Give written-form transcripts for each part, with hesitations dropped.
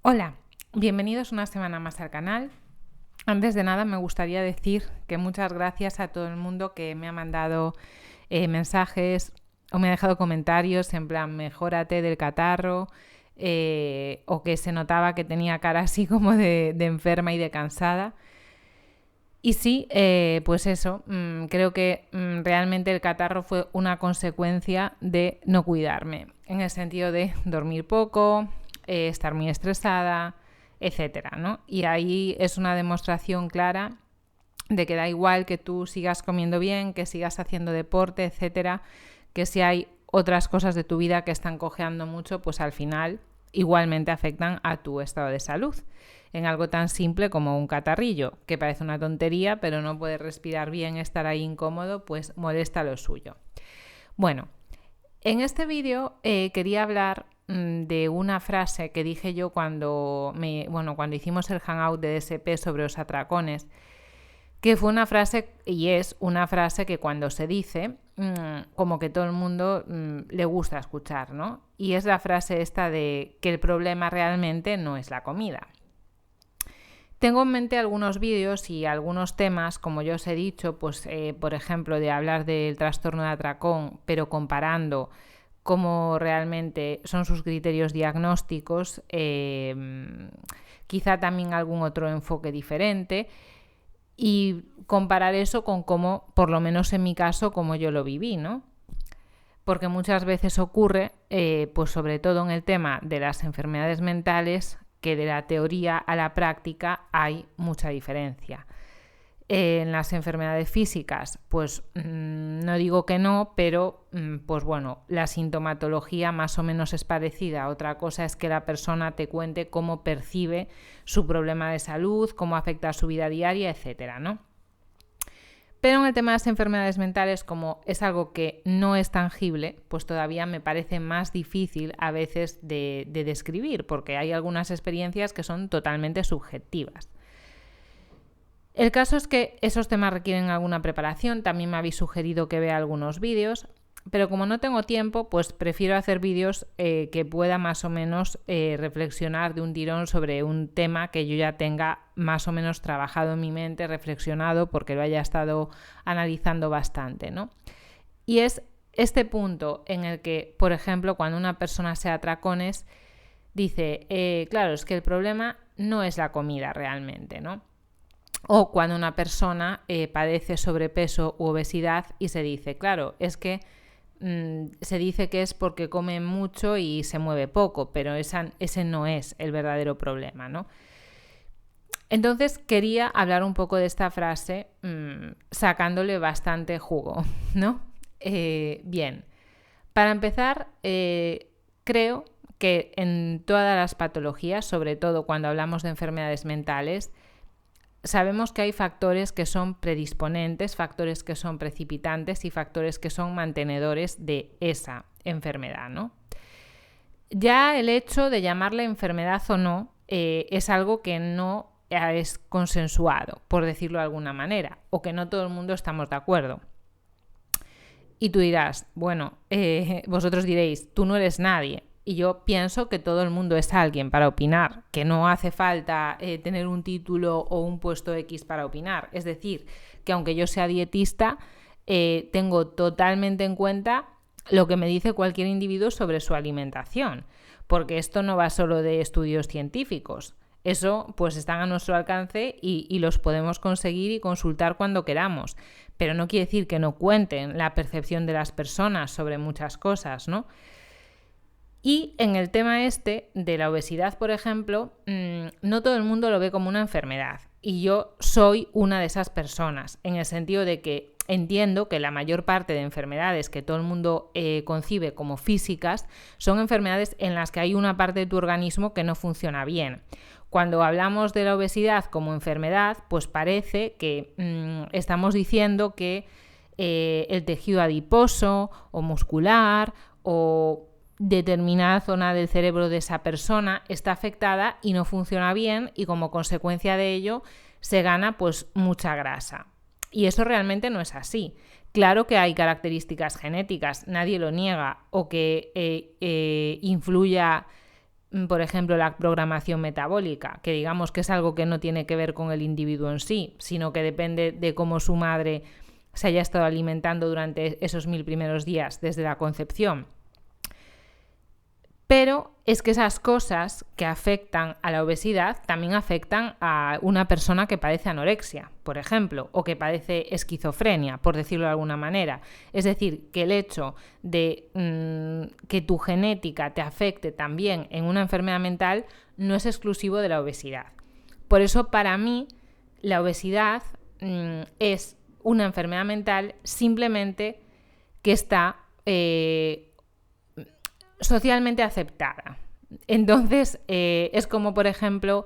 Hola, bienvenidos una semana más al canal. Antes de nada me gustaría decir que muchas gracias a todo el mundo que me ha mandado mensajes o me ha dejado comentarios en plan mejórate del catarro, o que se notaba que tenía cara así como de enferma y de cansada. Y sí, pues eso, creo que realmente el catarro fue una consecuencia de no cuidarme, en el sentido de dormir poco, estar muy estresada, etcétera, ¿no? Y ahí es una demostración clara de que da igual que tú sigas comiendo bien, que sigas haciendo deporte, etcétera, que si hay otras cosas de tu vida que están cojeando mucho, pues al final igualmente afectan a tu estado de salud. En algo tan simple como un catarrillo, que parece una tontería, pero no puedes respirar bien, estar ahí incómodo, pues molesta lo suyo. Bueno, en este vídeo quería hablar de una frase que dije yo cuando hicimos el hangout de DSP sobre los atracones, que fue una frase, y es una frase que cuando se dice, como que todo el mundo le gusta escuchar, ¿no? Y es la frase esta de que el problema realmente no es la comida. Tengo en mente algunos vídeos y algunos temas, como yo os he dicho, pues por ejemplo, de hablar del trastorno de atracón, pero comparando cómo realmente son sus criterios diagnósticos, quizá también algún otro enfoque diferente, y comparar eso con cómo, por lo menos en mi caso, como yo lo viví, ¿no? Porque muchas veces ocurre, pues sobre todo en el tema de las enfermedades mentales, que de la teoría a la práctica hay mucha diferencia. En las enfermedades físicas, pues no digo que no, pero pues bueno, la sintomatología más o menos es parecida. Otra cosa es que la persona te cuente cómo percibe su problema de salud, cómo afecta a su vida diaria, etcétera, ¿no? Pero en el tema de las enfermedades mentales, como es algo que no es tangible, pues todavía me parece más difícil a veces de describir, porque hay algunas experiencias que son totalmente subjetivas. El caso es que esos temas requieren alguna preparación, también me habéis sugerido que vea algunos vídeos, pero como no tengo tiempo, pues prefiero hacer vídeos que pueda más o menos reflexionar de un tirón sobre un tema que yo ya tenga más o menos trabajado en mi mente, reflexionado, porque lo haya estado analizando bastante, ¿no? Y es este punto en el que, por ejemplo, cuando una persona se atracones, dice, claro, es que el problema no es la comida realmente, ¿no? O cuando una persona padece sobrepeso u obesidad y se dice, claro, es que se dice que es porque come mucho y se mueve poco, pero ese no es el verdadero problema, ¿no? Entonces quería hablar un poco de esta frase sacándole bastante jugo, ¿no? Bien, para empezar, creo que en todas las patologías, sobre todo cuando hablamos de enfermedades mentales, sabemos que hay factores que son predisponentes, factores que son precipitantes y factores que son mantenedores de esa enfermedad, ¿no? Ya el hecho de llamarle enfermedad o no es algo que no es consensuado, por decirlo de alguna manera, o que no todo el mundo estamos de acuerdo. Y tú dirás, bueno, vosotros diréis, tú no eres nadie. Y yo pienso que todo el mundo es alguien para opinar, que no hace falta tener un título o un puesto X para opinar. Es decir, que aunque yo sea dietista, tengo totalmente en cuenta lo que me dice cualquier individuo sobre su alimentación, porque esto no va solo de estudios científicos. Eso pues están a nuestro alcance y los podemos conseguir y consultar cuando queramos, pero no quiere decir que no cuenten la percepción de las personas sobre muchas cosas, ¿no? Y en el tema este de la obesidad, por ejemplo, no todo el mundo lo ve como una enfermedad. Y yo soy una de esas personas, en el sentido de que entiendo que la mayor parte de enfermedades que todo el mundo concibe como físicas son enfermedades en las que hay una parte de tu organismo que no funciona bien. Cuando hablamos de la obesidad como enfermedad, pues parece que estamos diciendo que el tejido adiposo o muscular o determinada zona del cerebro de esa persona está afectada y no funciona bien, y como consecuencia de ello se gana pues mucha grasa. Y eso realmente no es así. Claro que hay características genéticas, nadie lo niega, o que influya por ejemplo, la programación metabólica, que digamos que es algo que no tiene que ver con el individuo en sí, sino que depende de cómo su madre se haya estado alimentando durante esos 1000 primeros días desde la concepción. Pero es que esas cosas que afectan a la obesidad también afectan a una persona que padece anorexia, por ejemplo, o que padece esquizofrenia, por decirlo de alguna manera. Es decir, que el hecho de que tu genética te afecte también en una enfermedad mental no es exclusivo de la obesidad. Por eso, para mí, la obesidad es una enfermedad mental simplemente que está socialmente aceptada. Entonces, es como, por ejemplo,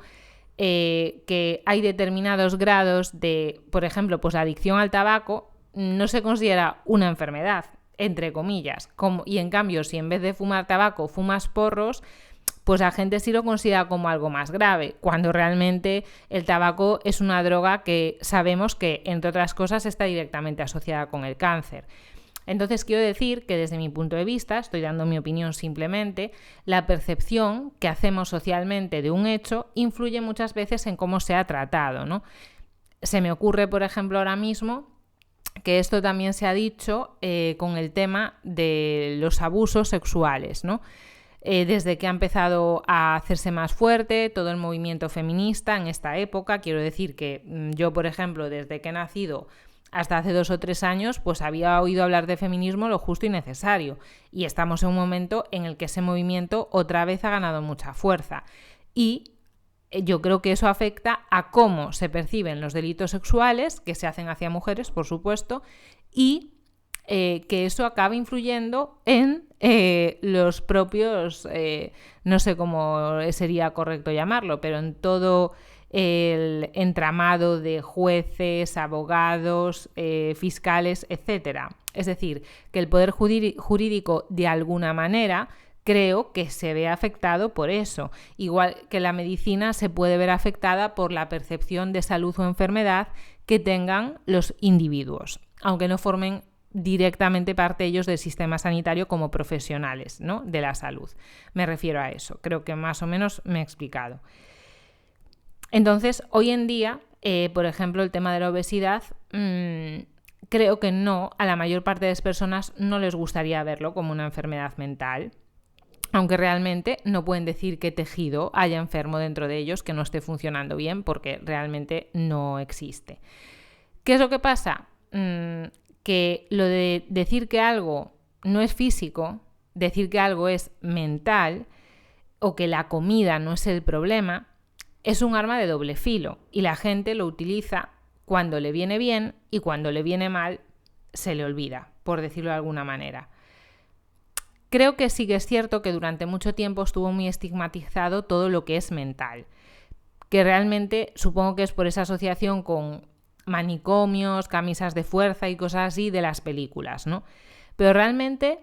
que hay determinados grados de, por ejemplo, pues la adicción al tabaco no se considera una enfermedad, entre comillas, y en cambio, si en vez de fumar tabaco fumas porros, pues la gente sí lo considera como algo más grave, cuando realmente el tabaco es una droga que sabemos que, entre otras cosas, está directamente asociada con el cáncer. Entonces quiero decir que desde mi punto de vista, estoy dando mi opinión simplemente, la percepción que hacemos socialmente de un hecho influye muchas veces en cómo se ha tratado, ¿no? Se me ocurre, por ejemplo, ahora mismo que esto también se ha dicho con el tema de los abusos sexuales, ¿no? Desde que ha empezado a hacerse más fuerte todo el movimiento feminista en esta época, quiero decir que yo, por ejemplo, desde que he nacido hasta hace 2 o 3 años, pues había oído hablar de feminismo lo justo y necesario. Y estamos en un momento en el que ese movimiento otra vez ha ganado mucha fuerza. Y yo creo que eso afecta a cómo se perciben los delitos sexuales que se hacen hacia mujeres, por supuesto, y que eso acaba influyendo en los propios, no sé cómo sería correcto llamarlo, pero en todo el entramado de jueces, abogados, fiscales, etc. Es decir, que el poder jurídico de alguna manera creo que se ve afectado por eso, igual que la medicina se puede ver afectada por la percepción de salud o enfermedad que tengan los individuos, aunque no formen directamente parte ellos del sistema sanitario como profesionales, ¿no?, de la salud. Me refiero a eso, creo que más o menos me he explicado. Entonces, hoy en día, por ejemplo, el tema de la obesidad, creo que no, a la mayor parte de las personas no les gustaría verlo como una enfermedad mental, aunque realmente no pueden decir qué tejido haya enfermo dentro de ellos que no esté funcionando bien, porque realmente no existe. ¿Qué es lo que pasa? Que lo de decir que algo no es físico, decir que algo es mental, o que la comida no es el problema, es un arma de doble filo y la gente lo utiliza cuando le viene bien y cuando le viene mal se le olvida, por decirlo de alguna manera. Creo que sí que es cierto que durante mucho tiempo estuvo muy estigmatizado todo lo que es mental, que realmente supongo que es por esa asociación con manicomios, camisas de fuerza y cosas así de las películas, ¿no? Pero realmente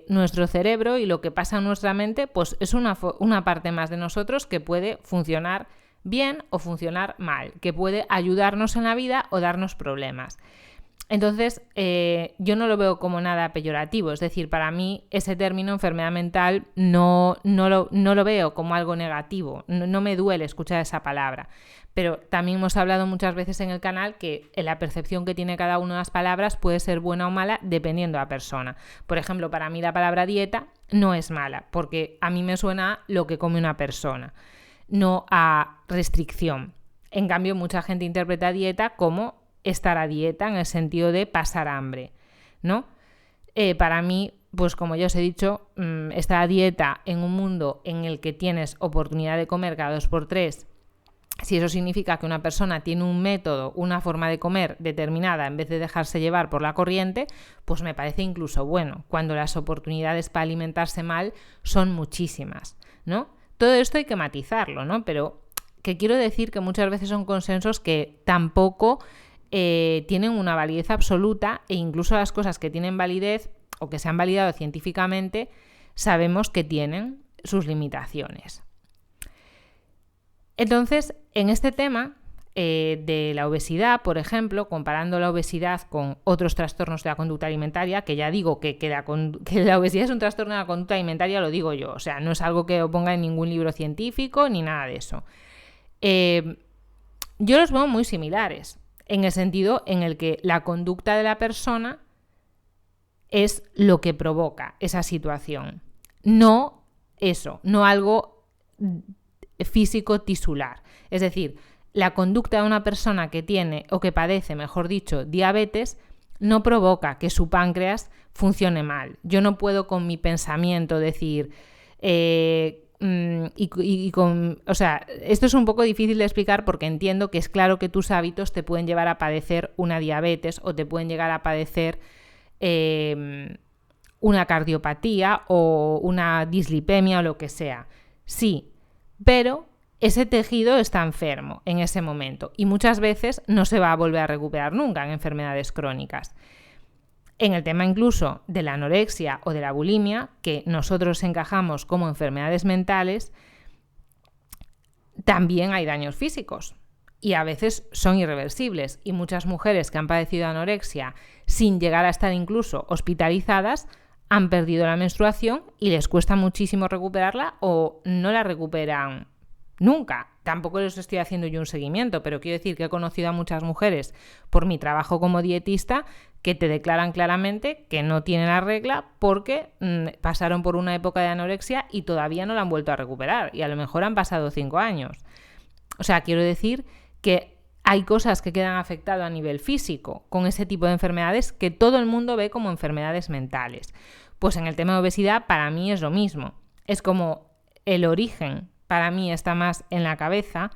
nuestro cerebro y lo que pasa en nuestra mente pues es una parte más de nosotros que puede funcionar bien o funcionar mal, que puede ayudarnos en la vida o darnos problemas. Entonces, yo no lo veo como nada peyorativo, es decir, para mí ese término enfermedad mental no lo veo como algo negativo, no me duele escuchar esa palabra. Pero también hemos hablado muchas veces en el canal que la percepción que tiene cada una de las palabras puede ser buena o mala dependiendo de la persona. Por ejemplo, para mí la palabra dieta no es mala, porque a mí me suena a lo que come una persona, no a restricción. En cambio, mucha gente interpreta dieta como estar a dieta en el sentido de pasar hambre, ¿no? Para mí, pues como ya os he dicho, estar a dieta en un mundo en el que tienes oportunidad de comer cada 2x3, si eso significa que una persona tiene un método, una forma de comer determinada en vez de dejarse llevar por la corriente, pues me parece incluso bueno, cuando las oportunidades para alimentarse mal son muchísimas, ¿no? Todo esto hay que matizarlo, ¿no? Pero que quiero decir que muchas veces son consensos que tampoco tienen una validez absoluta, e incluso las cosas que tienen validez o que se han validado científicamente sabemos que tienen sus limitaciones. Entonces, en este tema de la obesidad, por ejemplo, comparando la obesidad con otros trastornos de la conducta alimentaria, que ya digo que la obesidad es un trastorno de la conducta alimentaria, lo digo yo, o sea, no es algo que lo ponga en ningún libro científico ni nada de eso. Yo los veo muy similares, en el sentido en el que la conducta de la persona es lo que provoca esa situación, no algo físico tisular. Es decir, la conducta de una persona que tiene o que padece, mejor dicho, diabetes, no provoca que su páncreas funcione mal. Yo no puedo con mi pensamiento decir... o sea, esto es un poco difícil de explicar porque entiendo que es claro que tus hábitos te pueden llevar a padecer una diabetes o te pueden llegar a padecer una cardiopatía o una dislipemia o lo que sea. Sí, pero ese tejido está enfermo en ese momento y muchas veces no se va a volver a recuperar nunca en enfermedades crónicas. En el tema incluso de la anorexia o de la bulimia, que nosotros encajamos como enfermedades mentales, también hay daños físicos y a veces son irreversibles. Y muchas mujeres que han padecido anorexia sin llegar a estar incluso hospitalizadas han perdido la menstruación y les cuesta muchísimo recuperarla o no la recuperan nunca. Tampoco les estoy haciendo yo un seguimiento, pero quiero decir que he conocido a muchas mujeres por mi trabajo como dietista que te declaran claramente que no tienen la regla porque pasaron por una época de anorexia y todavía no la han vuelto a recuperar y a lo mejor han pasado 5 años. O sea, quiero decir que hay cosas que quedan afectadas a nivel físico con ese tipo de enfermedades que todo el mundo ve como enfermedades mentales. Pues en el tema de obesidad para mí es lo mismo. Es como el origen para mí está más en la cabeza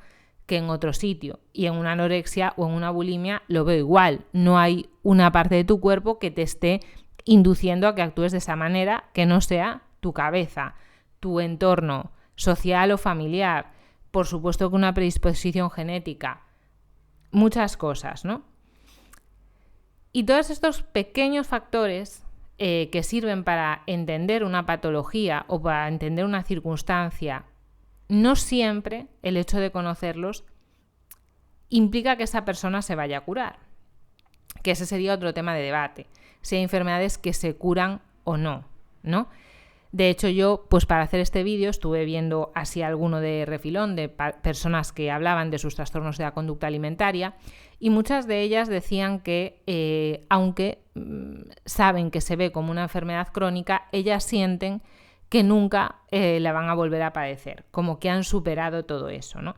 que en otro sitio. Y en una anorexia o en una bulimia lo veo igual. No hay una parte de tu cuerpo que te esté induciendo a que actúes de esa manera que no sea tu cabeza, tu entorno social o familiar. Por supuesto que una predisposición genética. Muchas cosas, ¿no? Y todos estos pequeños factores que sirven para entender una patología o para entender una circunstancia, no siempre el hecho de conocerlos implica que esa persona se vaya a curar, que ese sería otro tema de debate, si hay enfermedades que se curan o no, ¿no? De hecho, yo, pues para hacer este vídeo estuve viendo así alguno de refilón de personas que hablaban de sus trastornos de la conducta alimentaria y muchas de ellas decían que, aunque saben que se ve como una enfermedad crónica, ellas sienten que nunca la van a volver a padecer, como que han superado todo eso, ¿no?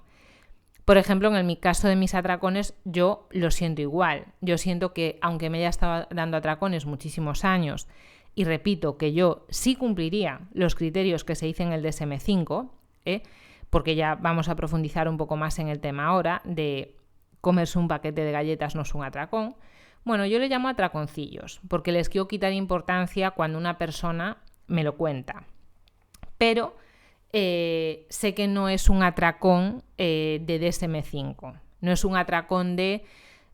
Por ejemplo, en mi caso de mis atracones, yo lo siento igual. Yo siento que, aunque me haya estado dando atracones muchísimos años, y repito que yo sí cumpliría los criterios que se dicen en el DSM-5, porque ya vamos a profundizar un poco más en el tema ahora, de comerse un paquete de galletas no es un atracón. Bueno, yo le llamo atraconcillos, porque les quiero quitar importancia cuando una persona me lo cuenta. Pero sé que no es un atracón de DSM-5, no es un atracón de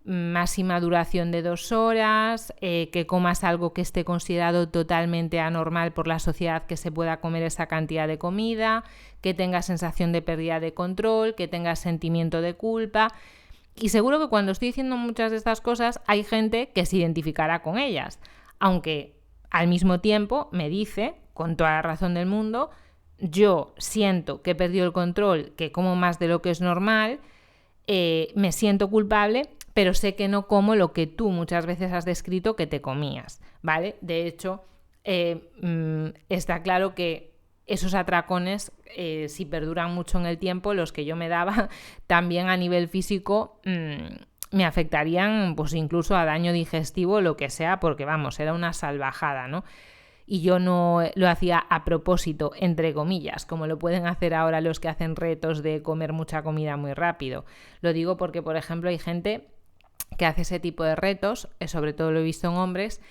máxima duración de 2 horas, que comas algo que esté considerado totalmente anormal por la sociedad que se pueda comer esa cantidad de comida, que tengas sensación de pérdida de control, que tengas sentimiento de culpa. Y seguro que cuando estoy diciendo muchas de estas cosas hay gente que se identificará con ellas, aunque al mismo tiempo me dice, con toda la razón del mundo, yo siento que he perdido el control, que como más de lo que es normal, me siento culpable, pero sé que no como lo que tú muchas veces has descrito que te comías, ¿vale? De hecho, está claro que esos atracones, si perduran mucho en el tiempo, los que yo me daba, también a nivel físico me afectarían, pues incluso a daño digestivo, lo que sea, porque vamos, era una salvajada, ¿no? Y yo no lo hacía a propósito, entre comillas, como lo pueden hacer ahora los que hacen retos de comer mucha comida muy rápido. Lo digo porque, por ejemplo, hay gente que hace ese tipo de retos, sobre todo lo he visto en hombres,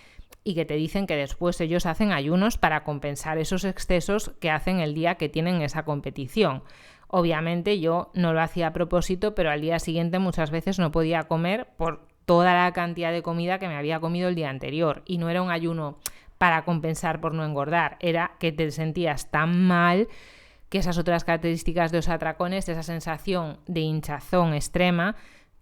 y que te dicen que después ellos hacen ayunos para compensar esos excesos que hacen el día que tienen esa competición. Obviamente yo no lo hacía a propósito, pero al día siguiente muchas veces no podía comer por toda la cantidad de comida que me había comido el día anterior. Y no era un ayuno para compensar por no engordar, era que te sentías tan mal que esas otras características de los atracones, esa sensación de hinchazón extrema,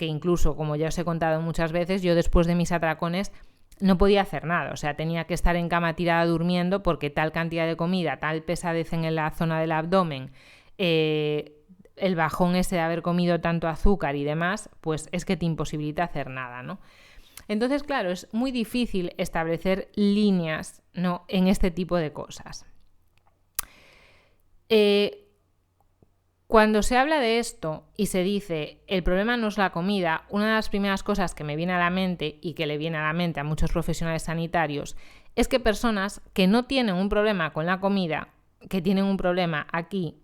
que incluso, como ya os he contado muchas veces, yo después de mis atracones no podía hacer nada, o sea, tenía que estar en cama tirada durmiendo porque tal cantidad de comida, tal pesadez en la zona del abdomen, el bajón ese de haber comido tanto azúcar y demás, pues es que te imposibilita hacer nada, ¿no? Entonces, claro, es muy difícil establecer líneas, ¿no?, en este tipo de cosas. Cuando se habla de esto y se dice el problema no es la comida, una de las primeras cosas que me viene a la mente y que le viene a la mente a muchos profesionales sanitarios es que personas que no tienen un problema con la comida, que tienen un problema aquí,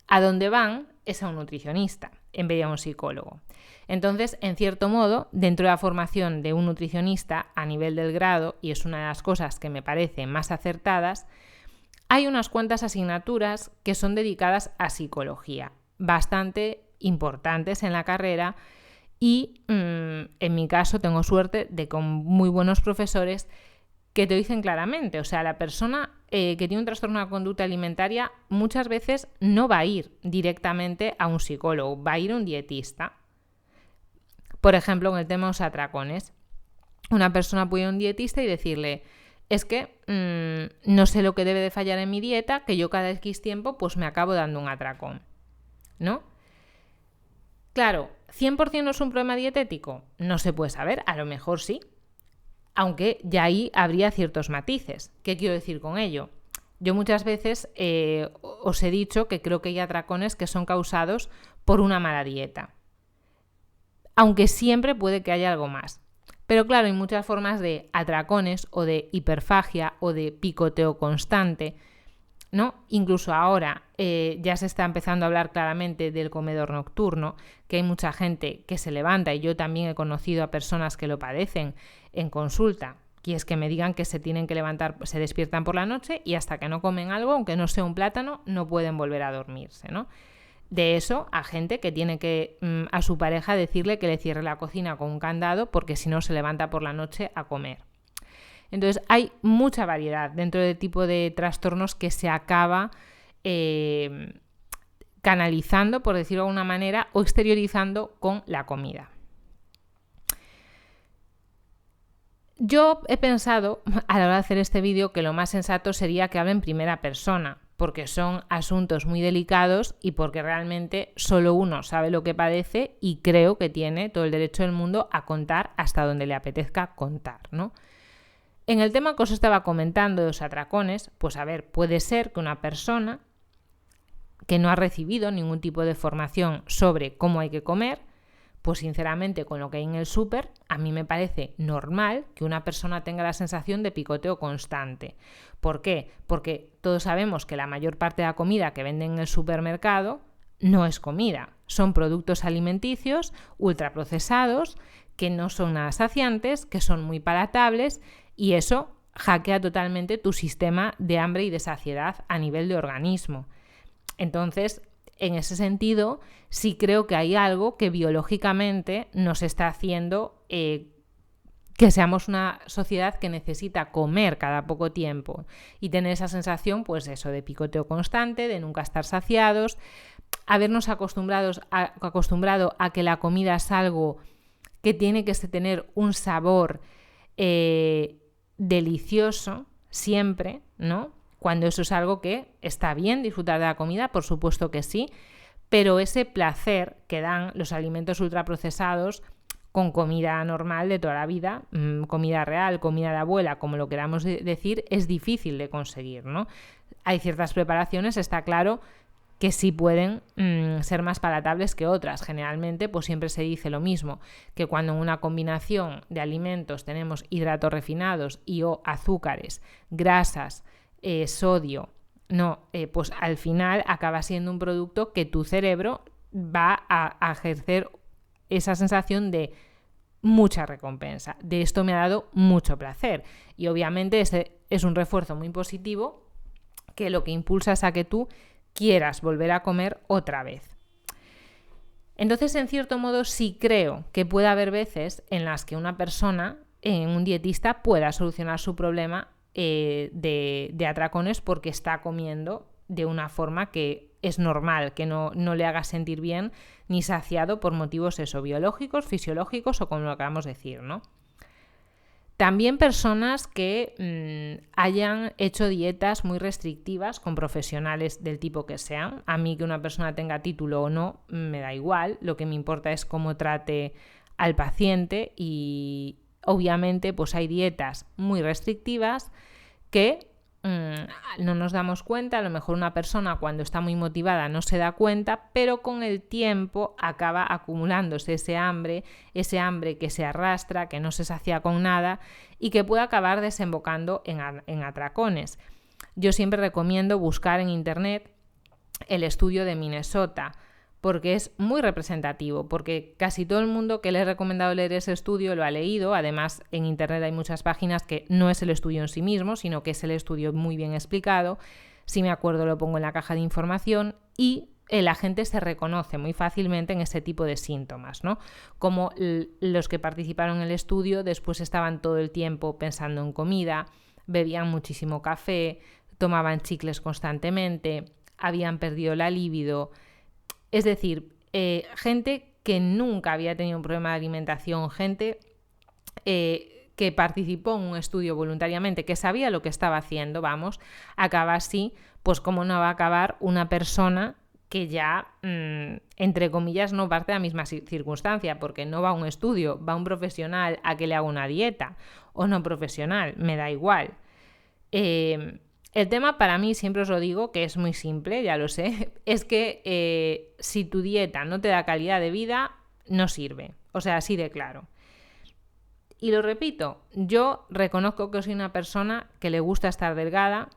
a donde van es a un nutricionista en vez de a un psicólogo. Entonces, en cierto modo, dentro de la formación de un nutricionista a nivel del grado, y es una de las cosas que me parecen más acertadas, hay unas cuantas asignaturas que son dedicadas a psicología, bastante importantes en la carrera y en mi caso tengo suerte de con muy buenos profesores que te dicen claramente, o sea, la persona que tiene un trastorno de la conducta alimentaria muchas veces no va a ir directamente a un psicólogo, va a ir a un dietista. Por ejemplo, en el tema de los atracones, una persona puede ir a un dietista y decirle: es que no sé lo que debe de fallar en mi dieta, que yo cada X tiempo pues me acabo dando un atracón, ¿no? Claro, ¿100% no es un problema dietético? No se puede saber, a lo mejor sí, aunque ya ahí habría ciertos matices. ¿Qué quiero decir con ello? Yo muchas veces os he dicho que creo que hay atracones que son causados por una mala dieta, aunque siempre puede que haya algo más. Pero claro, hay muchas formas de atracones o de hiperfagia o de picoteo constante, ¿no? Incluso ahora ya se está empezando a hablar claramente del comedor nocturno, que hay mucha gente que se levanta, y yo también he conocido a personas que lo padecen en consulta, y es que me digan que se tienen que levantar, se despiertan por la noche y hasta que no comen algo, aunque no sea un plátano, no pueden volver a dormirse, ¿no? De eso a gente que tiene que a su pareja decirle que le cierre la cocina con un candado porque si no se levanta por la noche a comer. Entonces hay mucha variedad dentro del tipo de trastornos que se acaba canalizando, por decirlo de alguna manera, o exteriorizando con la comida. Yo he pensado a la hora de hacer este vídeo que lo más sensato sería que hable en primera persona, porque son asuntos muy delicados y porque realmente solo uno sabe lo que padece y creo que tiene todo el derecho del mundo a contar hasta donde le apetezca contar, ¿no? En el tema que os estaba comentando de los atracones, pues a ver, puede ser que una persona que no ha recibido ningún tipo de formación sobre cómo hay que comer, pues sinceramente con lo que hay en el súper, a mí me parece normal que una persona tenga la sensación de picoteo constante. ¿Por qué? Porque todos sabemos que la mayor parte de la comida que venden en el supermercado no es comida, son productos alimenticios ultraprocesados que no son nada saciantes, que son muy palatables y eso hackea totalmente tu sistema de hambre y de saciedad a nivel de organismo. Entonces, en ese sentido, sí creo que hay algo que biológicamente nos está haciendo que seamos una sociedad que necesita comer cada poco tiempo y tener esa sensación, pues eso, de picoteo constante, de nunca estar saciados, habernos acostumbrado a que la comida es algo que tiene que tener un sabor delicioso siempre, ¿no? Cuando eso es algo que está bien disfrutar de la comida, por supuesto que sí, pero ese placer que dan los alimentos ultraprocesados con comida normal de toda la vida, comida real, comida de abuela, como lo queramos decir, es difícil de conseguir, ¿no? Hay ciertas preparaciones, está claro, que sí pueden ser más palatables que otras. Generalmente, pues siempre se dice lo mismo, que cuando en una combinación de alimentos tenemos hidratos refinados y o azúcares, grasas, sodio, pues al final acaba siendo un producto que tu cerebro va a ejercer esa sensación de mucha recompensa. De esto me ha dado mucho placer. Y obviamente ese es un refuerzo muy positivo que lo que impulsa es a que tú quieras volver a comer otra vez. Entonces, en cierto modo, sí creo que puede haber veces en las que una persona, un dietista, pueda solucionar su problema de atracones porque está comiendo de una forma que es normal que no le haga sentir bien ni saciado por motivos biológicos, fisiológicos o como lo acabamos de decir, ¿no? También personas que hayan hecho dietas muy restrictivas con profesionales del tipo que sean. A mí que una persona tenga título o no me da igual, lo que me importa es cómo trate al paciente y obviamente pues hay dietas muy restrictivas que no nos damos cuenta. A lo mejor una persona cuando está muy motivada no se da cuenta, pero con el tiempo acaba acumulándose ese hambre que se arrastra, que no se sacia con nada y que puede acabar desembocando en atracones. Yo siempre recomiendo buscar en internet el estudio de Minnesota, porque es muy representativo, porque casi todo el mundo que le he recomendado leer ese estudio lo ha leído. Además, en internet hay muchas páginas que no es el estudio en sí mismo, sino que es el estudio muy bien explicado. Si me acuerdo lo pongo en la caja de información y la gente se reconoce muy fácilmente en ese tipo de síntomas, ¿no? Como los que participaron en el estudio después estaban todo el tiempo pensando en comida, bebían muchísimo café, tomaban chicles constantemente, habían perdido la libido. Es decir, gente que nunca había tenido un problema de alimentación, gente que participó en un estudio voluntariamente, que sabía lo que estaba haciendo, acaba así, pues cómo no va a acabar una persona que ya, entre comillas, no parte de la misma circunstancia, porque no va a un estudio, va a un profesional a que le haga una dieta, o no profesional, me da igual. El tema para mí, siempre os lo digo, que es muy simple, ya lo sé, es que si tu dieta no te da calidad de vida, no sirve. O sea, así de claro. Y lo repito, yo reconozco que soy una persona que le gusta estar delgada,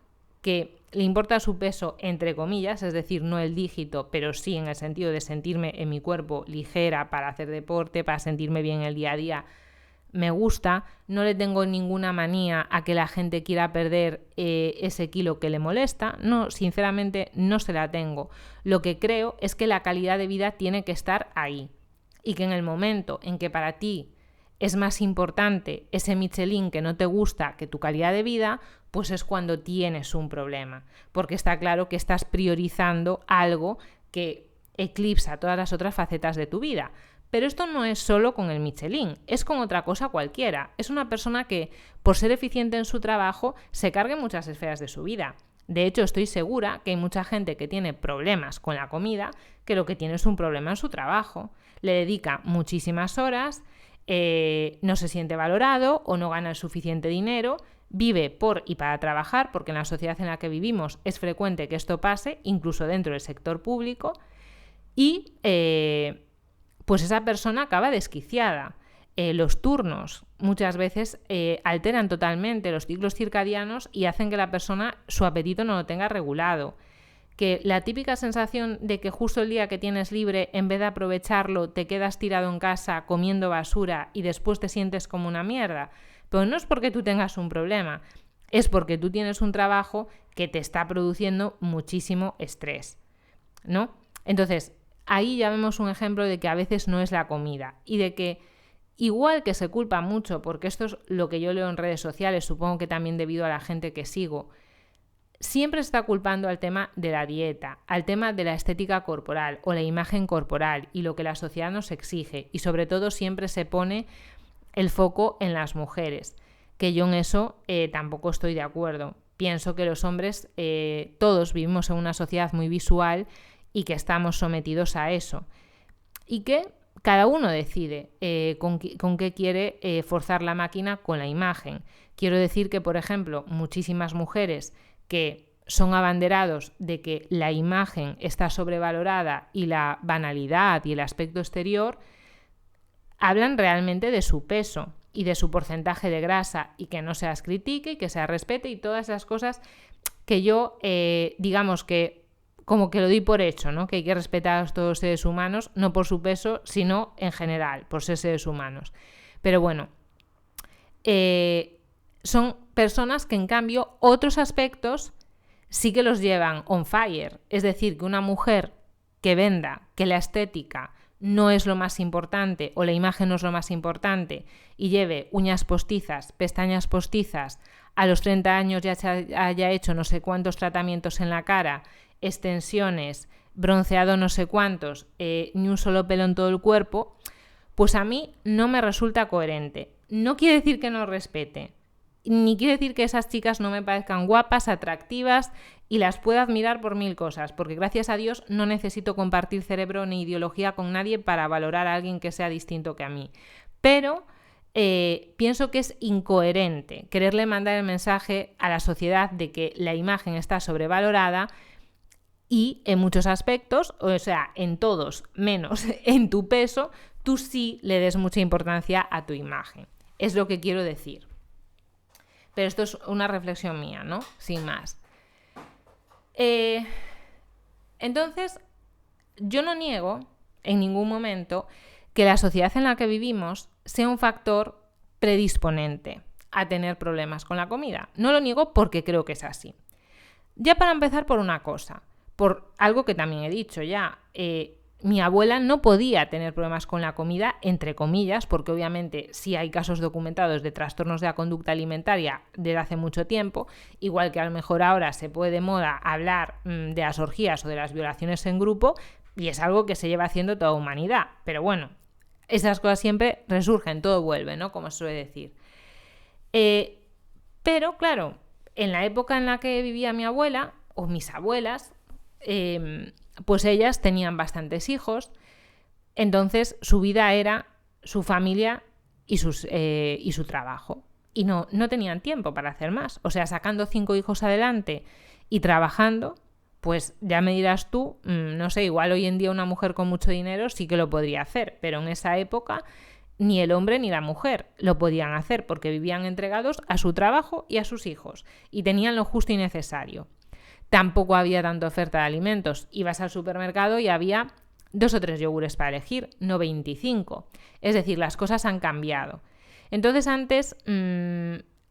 que le importa su peso entre comillas, es decir, no el dígito, pero sí en el sentido de sentirme en mi cuerpo ligera para hacer deporte, para sentirme bien el día a día. Me gusta, no le tengo ninguna manía a que la gente quiera perder ese kilo que le molesta. No, sinceramente no se la tengo. Lo que creo es que la calidad de vida tiene que estar ahí y que en el momento en que para ti es más importante ese Michelin que no te gusta que tu calidad de vida, pues es cuando tienes un problema, porque está claro que estás priorizando algo que eclipsa todas las otras facetas de tu vida. Pero esto no es solo con el Michelin, es con otra cosa cualquiera. Es una persona que, por ser eficiente en su trabajo, se carga en muchas esferas de su vida. De hecho, estoy segura que hay mucha gente que tiene problemas con la comida, que lo que tiene es un problema en su trabajo. Le dedica muchísimas horas, no se siente valorado o no gana el suficiente dinero, vive por y para trabajar, porque en la sociedad en la que vivimos es frecuente que esto pase, incluso dentro del sector público, y pues esa persona acaba desquiciada. Los turnos muchas veces alteran totalmente los ciclos circadianos y hacen que la persona su apetito no lo tenga regulado. Que la típica sensación de que justo el día que tienes libre, en vez de aprovecharlo, te quedas tirado en casa comiendo basura y después te sientes como una mierda. Pero no es porque tú tengas un problema, es porque tú tienes un trabajo que te está produciendo muchísimo estrés, ¿no? Entonces, ahí ya vemos un ejemplo de que a veces no es la comida y de que igual que se culpa mucho, porque esto es lo que yo leo en redes sociales, supongo que también debido a la gente que sigo, siempre se está culpando al tema de la dieta, al tema de la estética corporal o la imagen corporal y lo que la sociedad nos exige, y sobre todo siempre se pone el foco en las mujeres, que yo en eso tampoco estoy de acuerdo. Pienso que los hombres todos vivimos en una sociedad muy visual y que estamos sometidos a eso y que cada uno decide con qué quiere forzar la máquina con la imagen. Quiero decir que, por ejemplo, muchísimas mujeres que son abanderados de que la imagen está sobrevalorada y la banalidad y el aspecto exterior, hablan realmente de su peso y de su porcentaje de grasa y que no se las critique y que se las respete y todas esas cosas que yo, digamos que como que lo doy por hecho, ¿no? Que hay que respetar a todos los seres humanos, no por su peso, sino en general, por ser seres humanos. Pero bueno, son personas que en cambio otros aspectos sí que los llevan on fire. Es decir, que una mujer que venda que la estética no es lo más importante o la imagen no es lo más importante y lleve uñas postizas, pestañas postizas, a los 30 años ya haya hecho no sé cuántos tratamientos en la cara, extensiones, bronceado no sé cuántos, ni un solo pelo en todo el cuerpo, pues a mí no me resulta coherente. No quiere decir que no respete, ni quiere decir que esas chicas no me parezcan guapas, atractivas y las pueda admirar por 1000 cosas, porque gracias a Dios no necesito compartir cerebro ni ideología con nadie para valorar a alguien que sea distinto que a mí. Pero pienso que es incoherente quererle mandar el mensaje a la sociedad de que la imagen está sobrevalorada y en muchos aspectos, o sea, en todos menos en tu peso, tú sí le des mucha importancia a tu imagen. Es lo que quiero decir. Pero esto es una reflexión mía, ¿no? Sin más. Entonces, yo no niego en ningún momento que la sociedad en la que vivimos sea un factor predisponente a tener problemas con la comida. No lo niego porque creo que es así. Ya para empezar por una cosa, por algo que también he dicho ya, mi abuela no podía tener problemas con la comida, entre comillas, porque obviamente sí hay casos documentados de trastornos de la conducta alimentaria desde hace mucho tiempo, igual que a lo mejor ahora se puede de moda hablar de las orgías o de las violaciones en grupo, y es algo que se lleva haciendo toda la humanidad. Pero bueno, esas cosas siempre resurgen, todo vuelve, ¿no? Como se suele decir. Pero claro, en la época en la que vivía mi abuela, o mis abuelas, pues ellas tenían bastantes hijos, entonces su vida era su familia y su trabajo. Y no tenían tiempo para hacer más. O sea, sacando 5 hijos adelante y trabajando, pues ya me dirás tú, no sé, igual hoy en día una mujer con mucho dinero sí que lo podría hacer, pero en esa época ni el hombre ni la mujer lo podían hacer porque vivían entregados a su trabajo y a sus hijos y tenían lo justo y necesario. Tampoco había tanta oferta de alimentos. Ibas al supermercado y había 2 o 3 yogures para elegir, no 25. Es decir, las cosas han cambiado. Entonces antes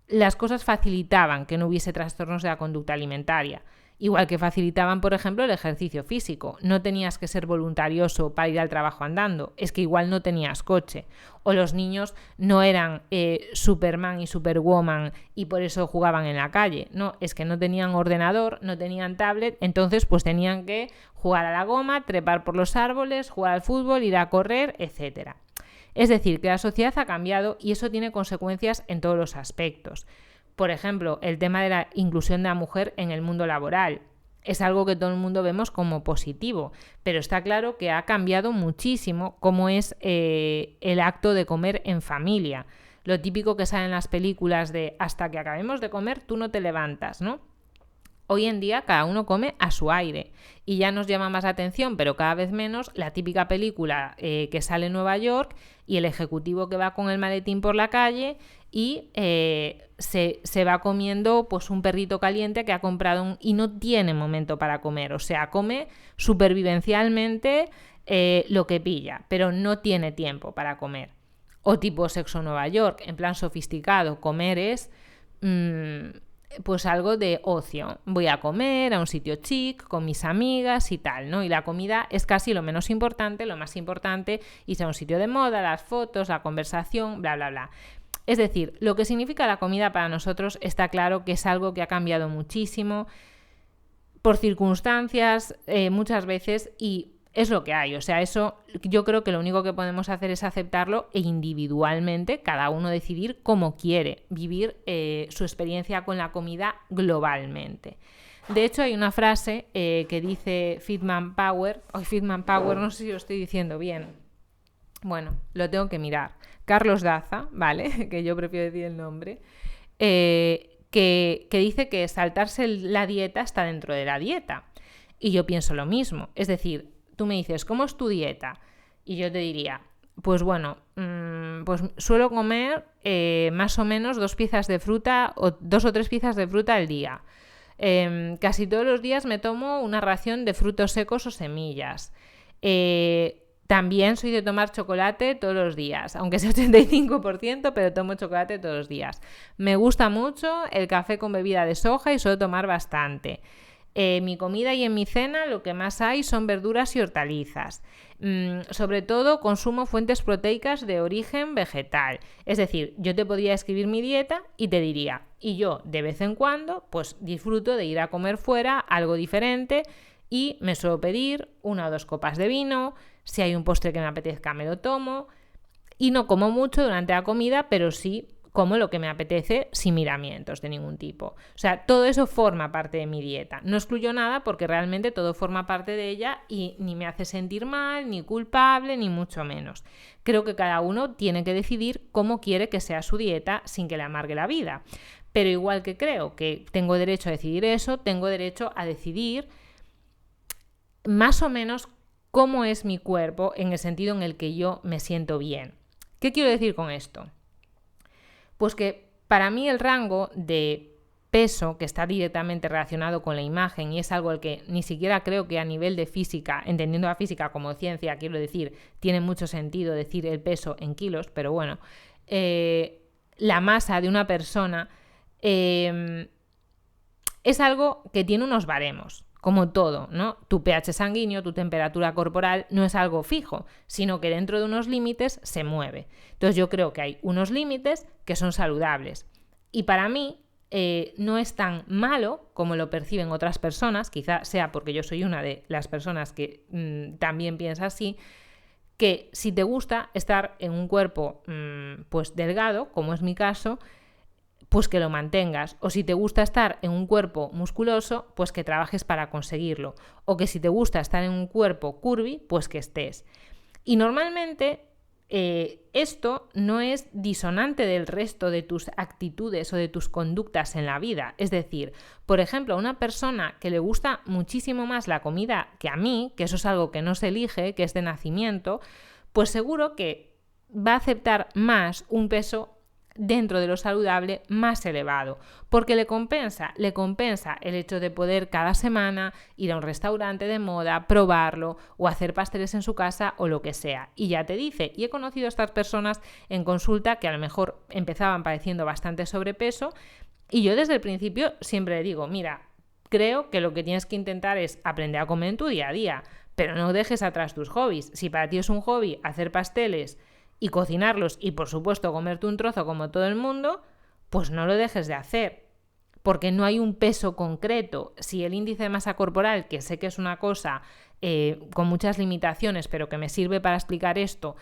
las cosas facilitaban que no hubiese trastornos de la conducta alimentaria. Igual que facilitaban, por ejemplo, el ejercicio físico. No tenías que ser voluntarioso para ir al trabajo andando. Es que igual no tenías coche. O los niños no eran Superman y Superwoman y por eso jugaban en la calle. No, es que no tenían ordenador, no tenían tablet, entonces pues tenían que jugar a la goma, trepar por los árboles, jugar al fútbol, ir a correr, etc. Es decir, que la sociedad ha cambiado y eso tiene consecuencias en todos los aspectos. Por ejemplo, el tema de la inclusión de la mujer en el mundo laboral. Es algo que todo el mundo vemos como positivo, pero está claro que ha cambiado muchísimo cómo es el acto de comer en familia. Lo típico que sale en las películas de hasta que acabemos de comer tú no te levantas, ¿no? Hoy en día cada uno come a su aire y ya nos llama más la atención, pero cada vez menos, la típica película que sale en Nueva York y el ejecutivo que va con el maletín por la calle y se va comiendo pues un perrito caliente que ha comprado y no tiene momento para comer. O sea, come supervivencialmente lo que pilla, pero no tiene tiempo para comer. O tipo Sexo en Nueva York, en plan sofisticado. Comer es pues algo de ocio. Voy a comer a un sitio chic con mis amigas y tal, ¿no? Y la comida es casi lo menos importante, lo más importante, y sea un sitio de moda, las fotos, la conversación, bla, bla, bla. Es decir, lo que significa la comida para nosotros está claro que es algo que ha cambiado muchísimo por circunstancias muchas veces y es lo que hay. O sea, eso yo creo que lo único que podemos hacer es aceptarlo e individualmente cada uno decidir cómo quiere vivir su experiencia con la comida globalmente. De hecho, hay una frase que dice Feedman Power, no sé si lo estoy diciendo bien. Bueno, lo tengo que mirar. Carlos Daza, ¿vale? Que yo prefiero decir el nombre, que dice que saltarse la dieta está dentro de la dieta. Y yo pienso lo mismo. Es decir, tú me dices, ¿cómo es tu dieta? Y yo te diría, pues bueno, pues suelo comer más o menos 2 piezas de fruta o 2 o 3 piezas de fruta al día. Casi todos los días me tomo una ración de frutos secos o semillas. También soy de tomar chocolate todos los días, aunque sea 85%, pero tomo chocolate todos los días. Me gusta mucho el café con bebida de soja y suelo tomar bastante. Mi comida y en mi cena lo que más hay son verduras y hortalizas. Sobre todo consumo fuentes proteicas de origen vegetal. Es decir, yo te podría escribir mi dieta y te diría, y yo de vez en cuando pues disfruto de ir a comer fuera algo diferente y me suelo pedir 1 o 2 copas de vino, si hay un postre que me apetezca me lo tomo y no como mucho durante la comida, pero sí como lo que me apetece sin miramientos de ningún tipo. O sea, todo eso forma parte de mi dieta. No excluyo nada porque realmente todo forma parte de ella y ni me hace sentir mal, ni culpable, ni mucho menos. Creo que cada uno tiene que decidir cómo quiere que sea su dieta sin que le amargue la vida. Pero igual que creo que tengo derecho a decidir eso, tengo derecho a decidir más o menos cómo es mi cuerpo en el sentido en el que yo me siento bien. ¿Qué quiero decir con esto? Pues que para mí el rango de peso, que está directamente relacionado con la imagen y es algo al que ni siquiera creo que a nivel de física, entendiendo la física como ciencia, quiero decir, tiene mucho sentido decir el peso en kilos, pero bueno, la masa de una persona es algo que tiene unos baremos. Como todo, ¿no? Tu pH sanguíneo, tu temperatura corporal no es algo fijo, sino que dentro de unos límites se mueve. Entonces yo creo que hay unos límites que son saludables. Y para mí no es tan malo como lo perciben otras personas, quizá sea porque yo soy una de las personas que también piensa así, que si te gusta estar en un cuerpo pues delgado, como es mi caso, pues que lo mantengas. O si te gusta estar en un cuerpo musculoso, pues que trabajes para conseguirlo. O que si te gusta estar en un cuerpo curvy, pues que estés. Y normalmente esto no es disonante del resto de tus actitudes o de tus conductas en la vida. Es decir, por ejemplo, a una persona que le gusta muchísimo más la comida que a mí, que eso es algo que no se elige, que es de nacimiento, pues seguro que va a aceptar más un peso dentro de lo saludable más elevado, porque le compensa el hecho de poder cada semana ir a un restaurante de moda, probarlo o hacer pasteles en su casa o lo que sea. Y ya te dice, y he conocido a estas personas en consulta que a lo mejor empezaban padeciendo bastante sobrepeso y yo desde el principio siempre le digo, mira, creo que lo que tienes que intentar es aprender a comer en tu día a día, pero no dejes atrás tus hobbies. Si para ti es un hobby hacer pasteles y cocinarlos y por supuesto comerte un trozo como todo el mundo, pues no lo dejes de hacer, porque no hay un peso concreto. Si el índice de masa corporal, que sé que es una cosa con muchas limitaciones, pero que me sirve para explicar esto,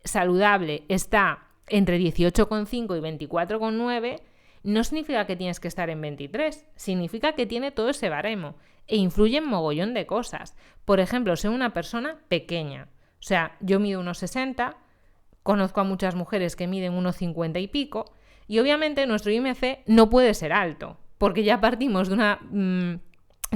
saludable, está entre 18,5 y 24,9, no significa que tienes que estar en 23, significa que tiene todo ese baremo e influye en mogollón de cosas. Por ejemplo, soy una persona pequeña, o sea, yo mido unos 60. Conozco a muchas mujeres que miden unos 50 y pico y obviamente nuestro IMC no puede ser alto porque ya partimos de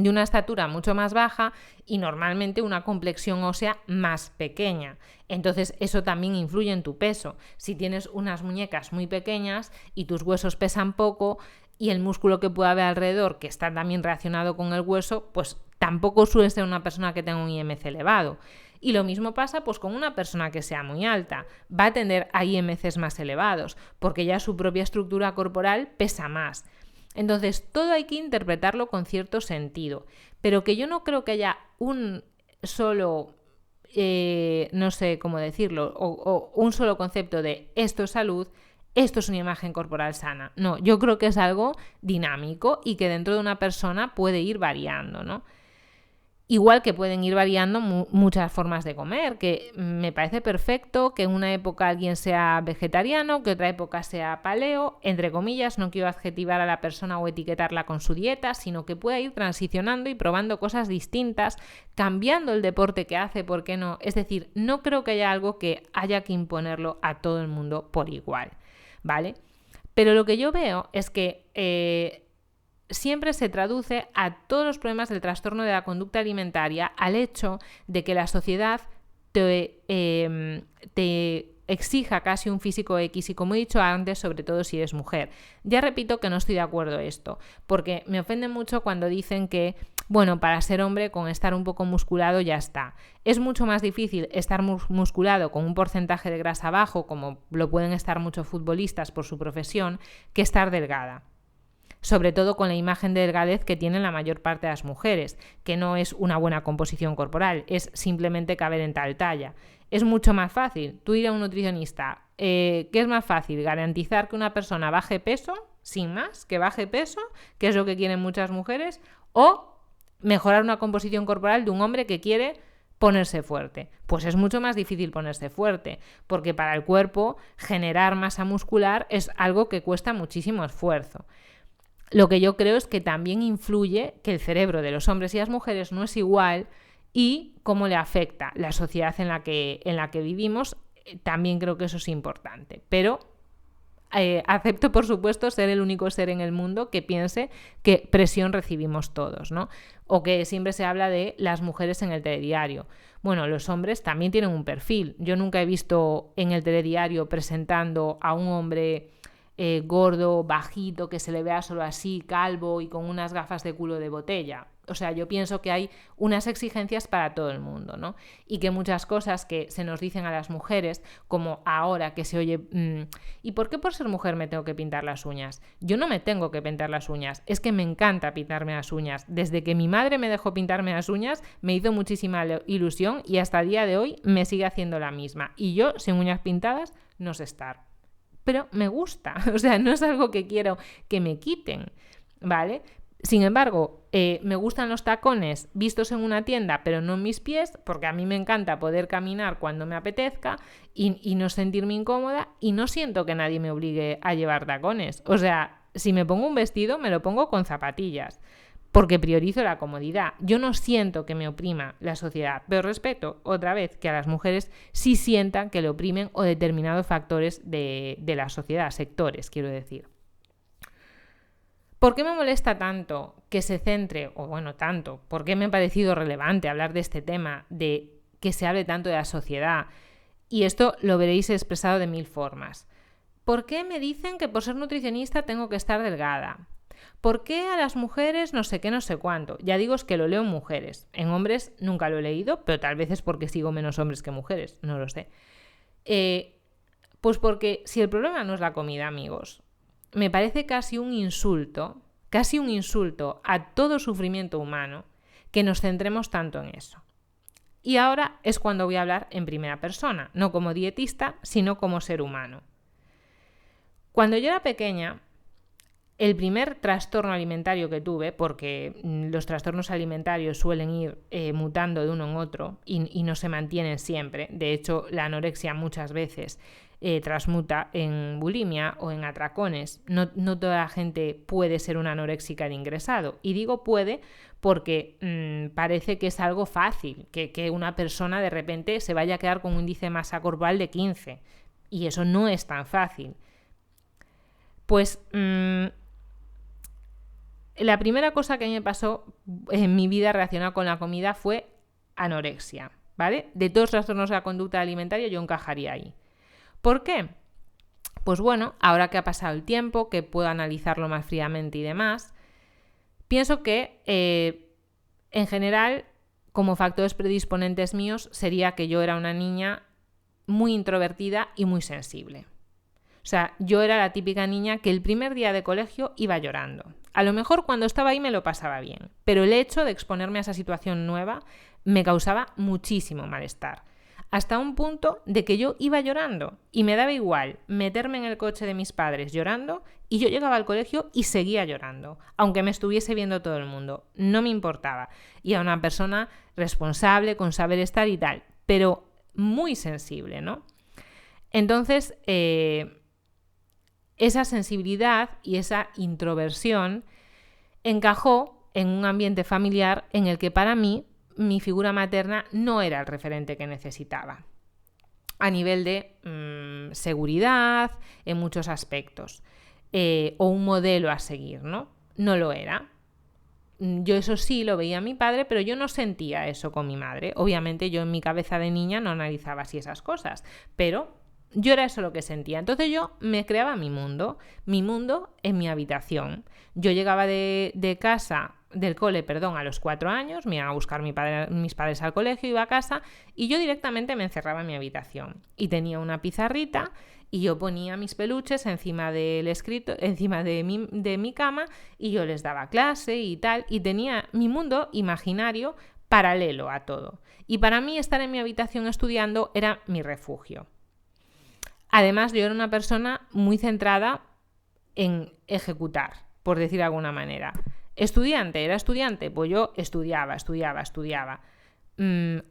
una estatura mucho más baja y normalmente una complexión ósea más pequeña. Entonces eso también influye en tu peso. Si tienes unas muñecas muy pequeñas y tus huesos pesan poco y el músculo que puede haber alrededor, que está también relacionado con el hueso, pues tampoco suele ser una persona que tenga un IMC elevado. Y lo mismo pasa pues con una persona que sea muy alta. Va a tender a IMCs más elevados, porque ya su propia estructura corporal pesa más. Entonces, todo hay que interpretarlo con cierto sentido. Pero que yo no creo que haya un solo, no sé cómo decirlo, o un solo concepto de esto es salud, esto es una imagen corporal sana. No, yo creo que es algo dinámico y que dentro de una persona puede ir variando, ¿no? Igual que pueden ir variando muchas formas de comer, que me parece perfecto que en una época alguien sea vegetariano, que otra época sea paleo, entre comillas, no quiero adjetivar a la persona o etiquetarla con su dieta, sino que pueda ir transicionando y probando cosas distintas, cambiando el deporte que hace, ¿por qué no? Es decir, no creo que haya algo que haya que imponerlo a todo el mundo por igual, ¿vale? Pero lo que yo veo es que siempre se traduce a todos los problemas del trastorno de la conducta alimentaria al hecho de que la sociedad te exija casi un físico X y, como he dicho antes, sobre todo si eres mujer. Ya repito que no estoy de acuerdo en esto, porque me ofende mucho cuando dicen que, bueno, para ser hombre con estar un poco musculado ya está. Es mucho más difícil estar musculado con un porcentaje de grasa bajo, como lo pueden estar muchos futbolistas por su profesión, que estar delgada. Sobre todo con la imagen de delgadez que tienen la mayor parte de las mujeres, que no es una buena composición corporal, es simplemente caber en tal talla. Es mucho más fácil. Tú ir a un nutricionista, ¿qué es más fácil? ¿Garantizar que una persona baje peso, sin más, que baje peso, que es lo que quieren muchas mujeres? ¿O mejorar una composición corporal de un hombre que quiere ponerse fuerte. Pues es mucho más difícil ponerse fuerte, porque para el cuerpo generar masa muscular es algo que cuesta muchísimo esfuerzo. Lo que yo creo es que también influye que el cerebro de los hombres y las mujeres no es igual y cómo le afecta la sociedad en la que vivimos. También creo que eso es importante. Pero acepto, por supuesto, ser el único ser en el mundo que piense que presión recibimos todos, ¿no? O que siempre se habla de las mujeres en el telediario. Bueno, los hombres también tienen un perfil. Yo nunca he visto en el telediario presentando a un hombre gordo, bajito, que se le vea solo así, calvo y con unas gafas de culo de botella. O sea, yo pienso que hay unas exigencias para todo el mundo, ¿no? Y que muchas cosas que se nos dicen a las mujeres, como ahora que se oye, ¿y por qué por ser mujer me tengo que pintar las uñas? Yo no me tengo que pintar las uñas, es que me encanta pintarme las uñas. Desde que mi madre me dejó pintarme las uñas, me hizo muchísima ilusión y hasta el día de hoy me sigue haciendo la misma. Y yo, sin uñas pintadas, no sé estar. Pero me gusta, o sea, no es algo que quiero que me quiten, ¿vale? Sin embargo, me gustan los tacones vistos en una tienda, pero no en mis pies, porque a mí me encanta poder caminar cuando me apetezca y no sentirme incómoda, y no siento que nadie me obligue a llevar tacones. O sea, si me pongo un vestido, me lo pongo con zapatillas, porque priorizo la comodidad. Yo no siento que me oprima la sociedad, pero respeto, otra vez, que a las mujeres sí sientan que le oprimen o determinados factores de la sociedad, sectores, quiero decir. ¿Por qué me molesta tanto que se centre, o bueno, tanto, por qué me ha parecido relevante hablar de este tema, de que se hable tanto de la sociedad? Y esto lo veréis expresado de 1000 formas. ¿Por qué me dicen que por ser nutricionista tengo que estar delgada? ¿Por qué a las mujeres no sé qué, no sé cuánto? Ya digo, es que lo leo en mujeres. En hombres nunca lo he leído, pero tal vez es porque sigo menos hombres que mujeres, no lo sé. Pues porque si el problema no es la comida, amigos, me parece casi un insulto a todo sufrimiento humano que nos centremos tanto en eso. Y ahora es cuando voy a hablar en primera persona, no como dietista, sino como ser humano. Cuando yo era pequeña, el primer trastorno alimentario que tuve, porque los trastornos alimentarios suelen ir mutando de uno en otro y no se mantienen siempre, de hecho la anorexia muchas veces transmuta en bulimia o en atracones. No toda la gente puede ser una anoréxica de ingresado. Y digo puede porque parece que es algo fácil, que una persona de repente se vaya a quedar con un índice de masa corporal de 15. Y eso no es tan fácil. Pues la primera cosa que me pasó en mi vida relacionada con la comida fue anorexia, ¿vale? De todos los trastornos de la conducta alimentaria yo encajaría ahí. ¿Por qué? Pues bueno, ahora que ha pasado el tiempo, que puedo analizarlo más fríamente y demás, pienso que en general, como factores predisponentes míos, sería que yo era una niña muy introvertida y muy sensible. O sea, yo era la típica niña que el primer día de colegio iba llorando. A lo mejor cuando estaba ahí me lo pasaba bien, pero el hecho de exponerme a esa situación nueva me causaba muchísimo malestar. Hasta un punto de que yo iba llorando y me daba igual meterme en el coche de mis padres llorando y yo llegaba al colegio y seguía llorando, aunque me estuviese viendo todo el mundo. No me importaba. Y era una persona responsable, con saber estar y tal, pero muy sensible, ¿no? Entonces, esa sensibilidad y esa introversión encajó en un ambiente familiar en el que para mí mi figura materna no era el referente que necesitaba a nivel de seguridad en muchos aspectos o un modelo a seguir, ¿no? No lo era. Yo eso sí lo veía a mi padre, pero yo no sentía eso con mi madre. Obviamente yo en mi cabeza de niña no analizaba así esas cosas, pero yo era eso lo que sentía. Entonces yo me creaba mi mundo en mi habitación. Yo llegaba del cole, a los 4 años, me iban a buscar mis padres al colegio, iba a casa y yo directamente me encerraba en mi habitación. Y tenía una pizarrita y yo ponía mis peluches encima del escrito, encima de mi cama y yo les daba clase y tal. Y tenía mi mundo imaginario paralelo a todo. Y para mí estar en mi habitación estudiando era mi refugio. Además, yo era una persona muy centrada en ejecutar, por decir de alguna manera. Era estudiante, pues yo estudiaba.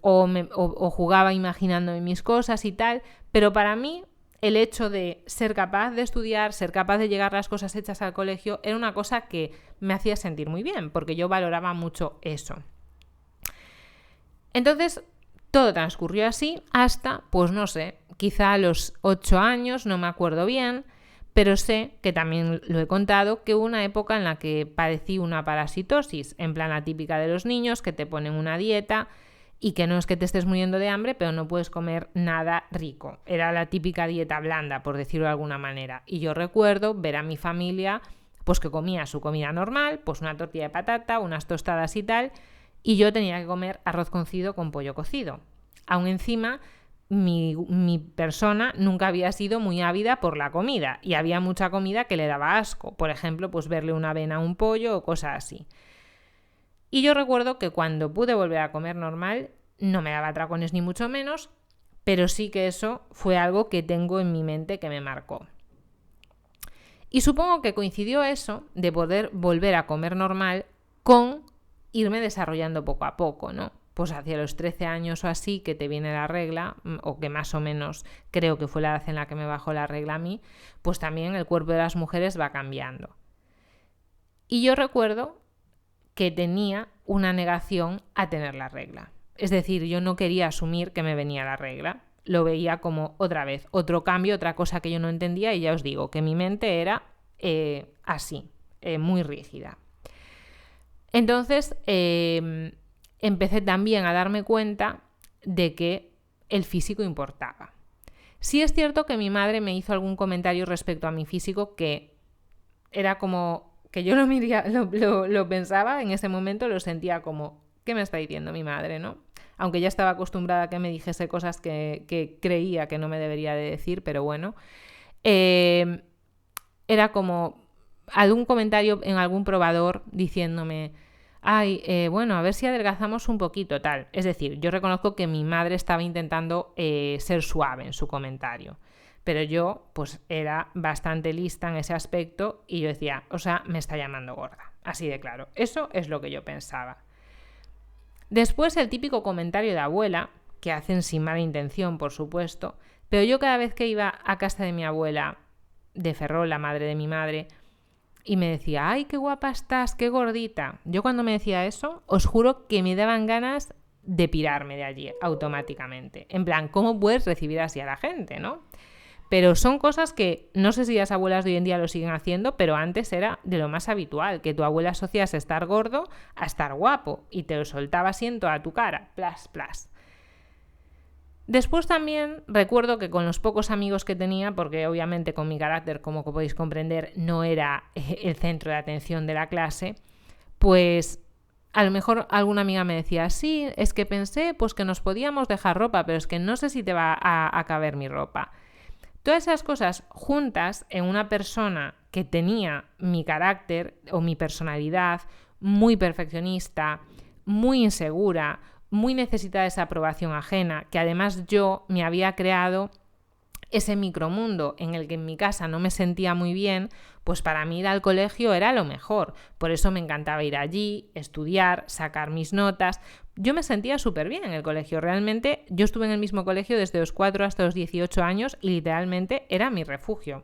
O jugaba imaginándome mis cosas y tal, pero para mí el hecho de ser capaz de estudiar, ser capaz de llegar las cosas hechas al colegio, era una cosa que me hacía sentir muy bien, porque yo valoraba mucho eso. Entonces, todo transcurrió así hasta, pues no sé, quizá a los 8 años, no me acuerdo bien, pero sé que también lo he contado, que hubo una época en la que padecí una parasitosis, en plan la típica de los niños, que te ponen una dieta y que no es que te estés muriendo de hambre, pero no puedes comer nada rico. Era la típica dieta blanda, por decirlo de alguna manera. Y yo recuerdo ver a mi familia, pues que comía su comida normal, pues una tortilla de patata, unas tostadas y tal, y yo tenía que comer arroz cocido con pollo cocido. Aún encima, mi persona nunca había sido muy ávida por la comida, y había mucha comida que le daba asco. Por ejemplo, pues verle una avena a un pollo o cosas así. Y yo recuerdo que cuando pude volver a comer normal, no me daba atracones ni mucho menos, pero sí que eso fue algo que tengo en mi mente que me marcó. Y supongo que coincidió eso de poder volver a comer normal con irme desarrollando poco a poco, ¿no? Pues hacia los 13 años o así que te viene la regla, o que más o menos creo que fue la edad en la que me bajó la regla a mí, pues también el cuerpo de las mujeres va cambiando. Y yo recuerdo que tenía una negación a tener la regla. Es decir, yo no quería asumir que me venía la regla. Lo veía como otra vez, otro cambio, otra cosa que yo no entendía, y ya os digo que mi mente era así, muy rígida. Entonces empecé también a darme cuenta de que el físico importaba. Sí es cierto que mi madre me hizo algún comentario respecto a mi físico que era como que yo lo pensaba en ese momento, lo sentía como, ¿qué me está diciendo mi madre, no? Aunque ya estaba acostumbrada a que me dijese cosas que creía que no me debería de decir, pero bueno. Era como algún comentario en algún probador diciéndome, bueno, a ver si adelgazamos un poquito, tal. Es decir, yo reconozco que mi madre estaba intentando ser suave en su comentario. Pero yo, pues, era bastante lista en ese aspecto y yo decía, o sea, me está llamando gorda. Así de claro. Eso es lo que yo pensaba. Después el típico comentario de abuela, que hacen sin mala intención, por supuesto, pero yo cada vez que iba a casa de mi abuela, de Ferrol, la madre de mi madre, y me decía, ¡ay, qué guapa estás, qué gordita! Yo cuando me decía eso, os juro que me daban ganas de pirarme de allí automáticamente. En plan, ¿cómo puedes recibir así a la gente, no? Pero son cosas que no sé si las abuelas de hoy en día lo siguen haciendo, pero antes era de lo más habitual, que tu abuela asociase estar gordo a estar guapo y te lo soltaba así en toda tu cara, plas, plas. Después también recuerdo que con los pocos amigos que tenía, porque obviamente con mi carácter, como podéis comprender, no era el centro de atención de la clase, pues a lo mejor alguna amiga me decía, sí, es que pensé pues que nos podíamos dejar ropa, pero es que no sé si te va a caber mi ropa. Todas esas cosas juntas en una persona que tenía mi carácter o mi personalidad muy perfeccionista, muy insegura, muy necesitada de esa aprobación ajena, que además yo me había creado ese micromundo en el que en mi casa no me sentía muy bien, pues para mí ir al colegio era lo mejor. Por eso me encantaba ir allí, estudiar, sacar mis notas. Yo me sentía súper bien en el colegio. Realmente yo estuve en el mismo colegio desde los 4 hasta los 18 años y literalmente era mi refugio.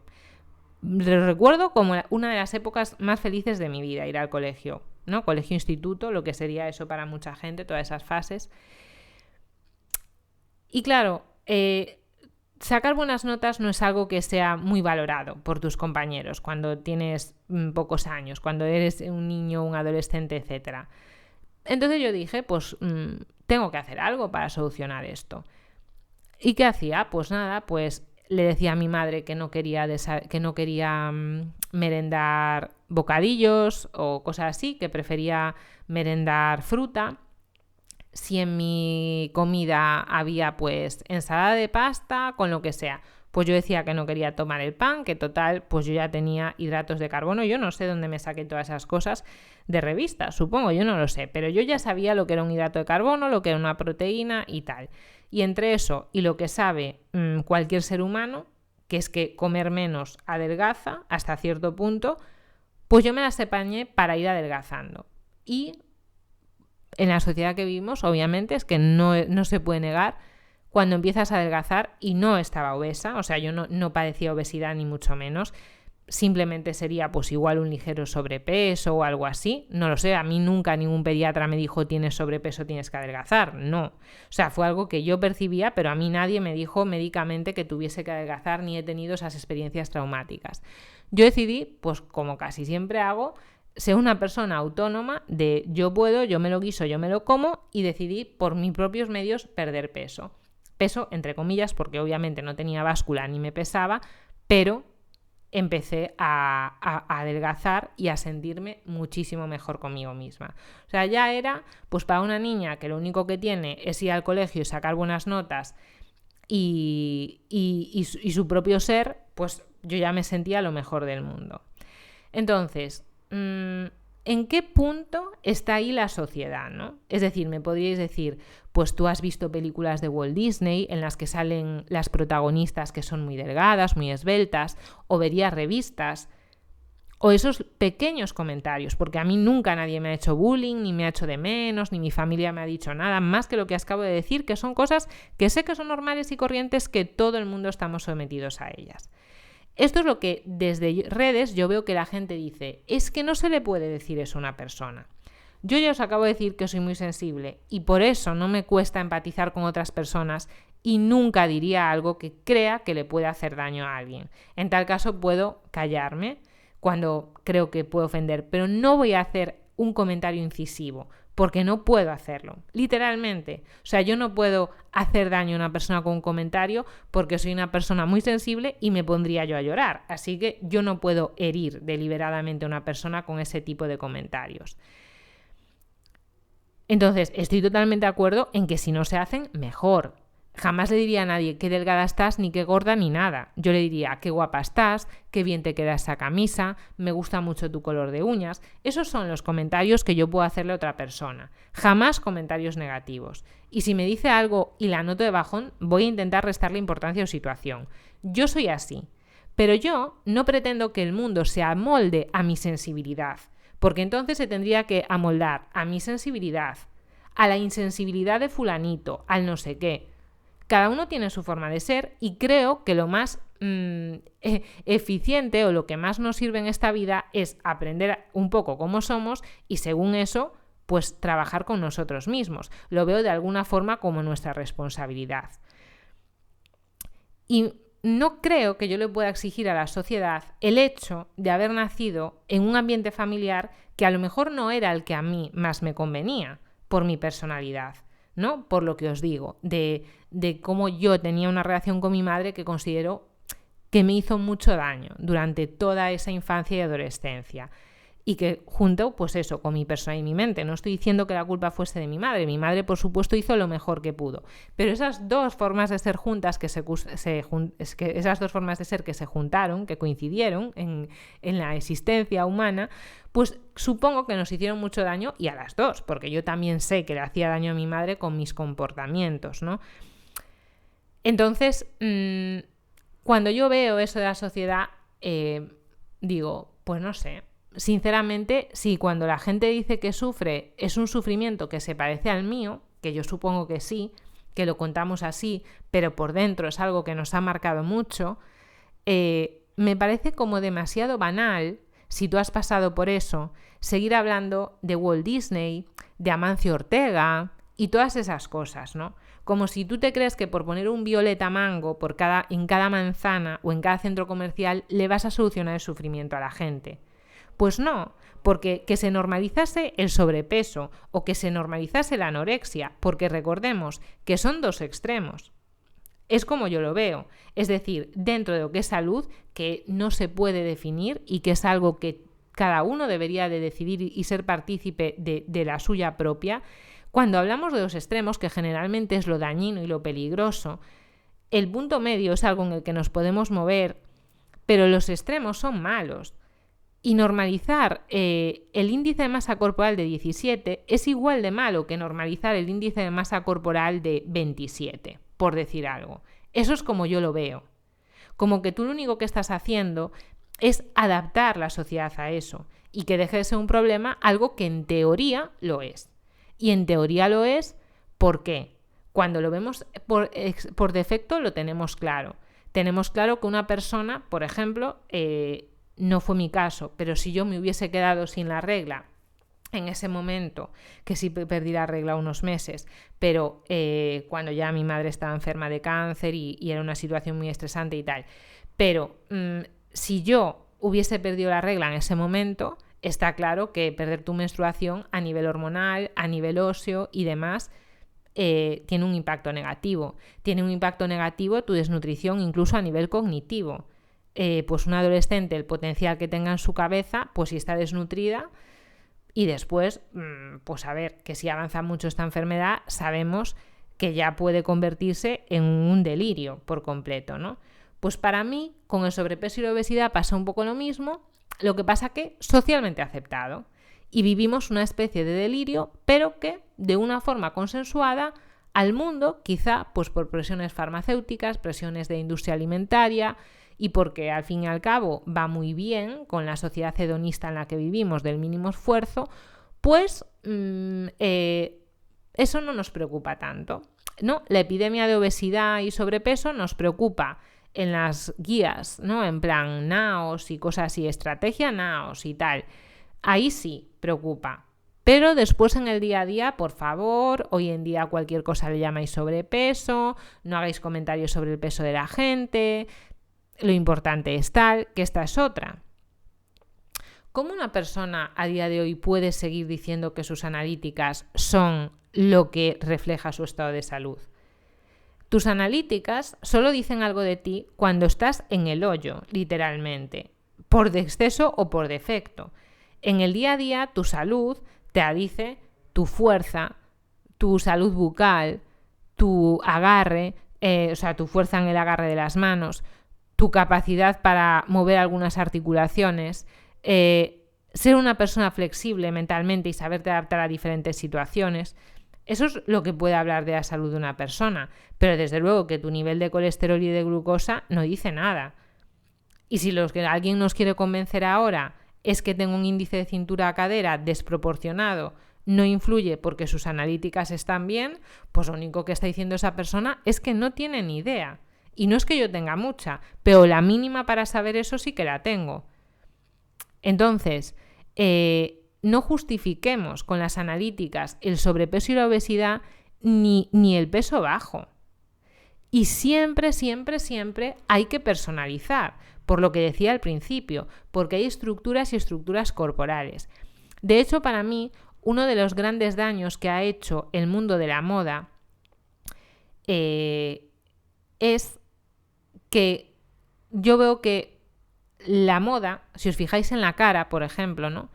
Lo recuerdo como una de las épocas más felices de mi vida, ir al colegio, ¿no? Colegio-instituto, lo que sería eso para mucha gente, todas esas fases. Y claro, sacar buenas notas no es algo que sea muy valorado por tus compañeros cuando tienes pocos años, cuando eres un niño, un adolescente, etc. Entonces yo dije, pues tengo que hacer algo para solucionar esto. ¿Y qué hacía? Pues nada, pues le decía a mi madre que no quería merendar bocadillos o cosas así, que prefería merendar fruta. Si en mi comida había pues ensalada de pasta con lo que sea, pues yo decía que no quería tomar el pan, que total, pues yo ya tenía hidratos de carbono. Yo no sé dónde me saqué todas esas cosas de revistas, supongo, yo no lo sé, pero yo ya sabía lo que era un hidrato de carbono, lo que era una proteína y tal. Y entre eso y lo que sabe cualquier ser humano, que es que comer menos adelgaza hasta cierto punto, Pues yo me las apañé para ir adelgazando. Y en la sociedad que vivimos, obviamente, es que no se puede negar, cuando empiezas a adelgazar, y no estaba obesa, o sea, yo no padecía obesidad ni mucho menos, simplemente sería pues igual un ligero sobrepeso o algo así, no lo sé, a mí nunca ningún pediatra me dijo tienes sobrepeso, tienes que adelgazar, no, o sea, fue algo que yo percibía, pero a mí nadie me dijo médicamente que tuviese que adelgazar, ni he tenido esas experiencias traumáticas. Yo decidí, pues como casi siempre hago, ser una persona autónoma de yo puedo, yo me lo guiso, yo me lo como, y decidí por mis propios medios perder peso. Peso entre comillas, porque obviamente no tenía báscula ni me pesaba, pero empecé a adelgazar y a sentirme muchísimo mejor conmigo misma. O sea, ya era, pues para una niña que lo único que tiene es ir al colegio y sacar buenas notas y su propio ser, pues yo ya me sentía lo mejor del mundo. Entonces, ¿en qué punto está ahí la sociedad, ¿no? Es decir, me podríais decir, pues tú has visto películas de Walt Disney en las que salen las protagonistas que son muy delgadas, muy esbeltas, o verías revistas, o esos pequeños comentarios, porque a mí nunca nadie me ha hecho bullying, ni me ha hecho de menos, ni mi familia me ha dicho nada, más que lo que acabo de decir, que son cosas que sé que son normales y corrientes, que todo el mundo estamos sometidos a ellas. Esto es lo que desde redes yo veo que la gente dice, es que no se le puede decir eso a una persona. Yo ya os acabo de decir que soy muy sensible y por eso no me cuesta empatizar con otras personas y nunca diría algo que crea que le puede hacer daño a alguien. En tal caso puedo callarme cuando creo que puedo ofender, pero no voy a hacer un comentario incisivo, porque no puedo hacerlo, literalmente. O sea, yo no puedo hacer daño a una persona con un comentario porque soy una persona muy sensible y me pondría yo a llorar. Así que yo no puedo herir deliberadamente a una persona con ese tipo de comentarios. Entonces, estoy totalmente de acuerdo en que si no se hacen, mejor. Jamás le diría a nadie qué delgada estás, ni qué gorda, ni nada. Yo le diría qué guapa estás, qué bien te queda esa camisa, me gusta mucho tu color de uñas. Esos son los comentarios que yo puedo hacerle a otra persona. Jamás comentarios negativos. Y si me dice algo y la noto de bajón, voy a intentar restarle importancia o situación. Yo soy así. Pero yo no pretendo que el mundo se amolde a mi sensibilidad, porque entonces se tendría que amoldar a mi sensibilidad, a la insensibilidad de fulanito, al no sé qué. Cada uno tiene su forma de ser y creo que lo más eficiente o lo que más nos sirve en esta vida es aprender un poco cómo somos y según eso, pues trabajar con nosotros mismos. Lo veo de alguna forma como nuestra responsabilidad. Y no creo que yo le pueda exigir a la sociedad el hecho de haber nacido en un ambiente familiar que a lo mejor no era el que a mí más me convenía por mi personalidad, ¿no? Por lo que os digo, de cómo yo tenía una relación con mi madre que considero que me hizo mucho daño durante toda esa infancia y adolescencia. Y que junto, pues eso, con mi persona y mi mente. No estoy diciendo que la culpa fuese de mi madre. Mi madre, por supuesto, hizo lo mejor que pudo. Pero esas dos formas de ser juntas esas dos formas de ser que se juntaron, que coincidieron en la existencia humana, pues supongo que nos hicieron mucho daño y a las dos, porque yo también sé que le hacía daño a mi madre con mis comportamientos, ¿no? Entonces, cuando yo veo eso de la sociedad, digo, pues no sé. Sinceramente, si cuando la gente dice que sufre es un sufrimiento que se parece al mío, que yo supongo que sí, que lo contamos así, pero por dentro es algo que nos ha marcado mucho, me parece como demasiado banal, si tú has pasado por eso, seguir hablando de Walt Disney, de Amancio Ortega y todas esas cosas, ¿no? Como si tú te crees que por poner un violeta mango en cada manzana o en cada centro comercial le vas a solucionar el sufrimiento a la gente. Pues no, porque que se normalizase el sobrepeso o que se normalizase la anorexia, porque recordemos que son dos extremos. Es como yo lo veo, es decir, dentro de lo que es salud, que no se puede definir y que es algo que cada uno debería de decidir y ser partícipe de la suya propia. Cuando hablamos de los extremos, que generalmente es lo dañino y lo peligroso, el punto medio es algo en el que nos podemos mover, pero los extremos son malos. Y normalizar el índice de masa corporal de 17 es igual de malo que normalizar el índice de masa corporal de 27, por decir algo. Eso es como yo lo veo. Como que tú lo único que estás haciendo es adaptar la sociedad a eso. y que deje de ser un problema algo que en teoría lo es. Y en teoría lo es, ¿por qué? Cuando lo vemos por defecto lo tenemos claro. Tenemos claro que una persona, por ejemplo, no fue mi caso, pero si yo me hubiese quedado sin la regla en ese momento, que sí perdí la regla unos meses, pero cuando ya mi madre estaba enferma de cáncer y era una situación muy estresante y tal, pero si yo hubiese perdido la regla en ese momento, está claro que perder tu menstruación a nivel hormonal, a nivel óseo y demás, tiene un impacto negativo. Tiene un impacto negativo tu desnutrición incluso a nivel cognitivo. Pues un adolescente, el potencial que tenga en su cabeza, pues si está desnutrida, y después, pues a ver, que si avanza mucho esta enfermedad, sabemos que ya puede convertirse en un delirio por completo, ¿no? Pues para mí, con el sobrepeso y la obesidad pasa un poco lo mismo, lo que pasa que socialmente aceptado. Y vivimos una especie de delirio, pero que de una forma consensuada al mundo, quizá pues por presiones farmacéuticas, presiones de industria alimentaria y porque al fin y al cabo va muy bien con la sociedad hedonista en la que vivimos del mínimo esfuerzo, pues eso no nos preocupa tanto, ¿no? La epidemia de obesidad y sobrepeso nos preocupa en las guías, ¿no? En plan NAOS y cosas así, estrategia NAOS y tal. Ahí sí preocupa. Pero después en el día a día, por favor, hoy en día cualquier cosa le llamáis sobrepeso, no hagáis comentarios sobre el peso de la gente, lo importante es tal, que esta es otra. ¿Cómo una persona a día de hoy puede seguir diciendo que sus analíticas son lo que refleja su estado de salud? Tus analíticas solo dicen algo de ti cuando estás en el hoyo, literalmente, por exceso o por defecto. En el día a día, tu salud te dice tu fuerza, tu salud bucal, tu agarre, tu fuerza en el agarre de las manos, tu capacidad para mover algunas articulaciones, ser una persona flexible mentalmente y saberte adaptar a diferentes situaciones. Eso es lo que puede hablar de la salud de una persona, pero desde luego que tu nivel de colesterol y de glucosa no dice nada. Y si lo que alguien nos quiere convencer ahora es que tengo un índice de cintura-cadera desproporcionado, no influye porque sus analíticas están bien, pues lo único que está diciendo esa persona es que no tiene ni idea. Y no es que yo tenga mucha, pero la mínima para saber eso sí que la tengo. Entonces, no justifiquemos con las analíticas el sobrepeso y la obesidad ni el peso bajo. Y siempre, siempre, siempre hay que personalizar, por lo que decía al principio, porque hay estructuras y estructuras corporales. De hecho, para mí, uno de los grandes daños que ha hecho el mundo de la moda es que yo veo que la moda, si os fijáis en la cara, por ejemplo, ¿no?,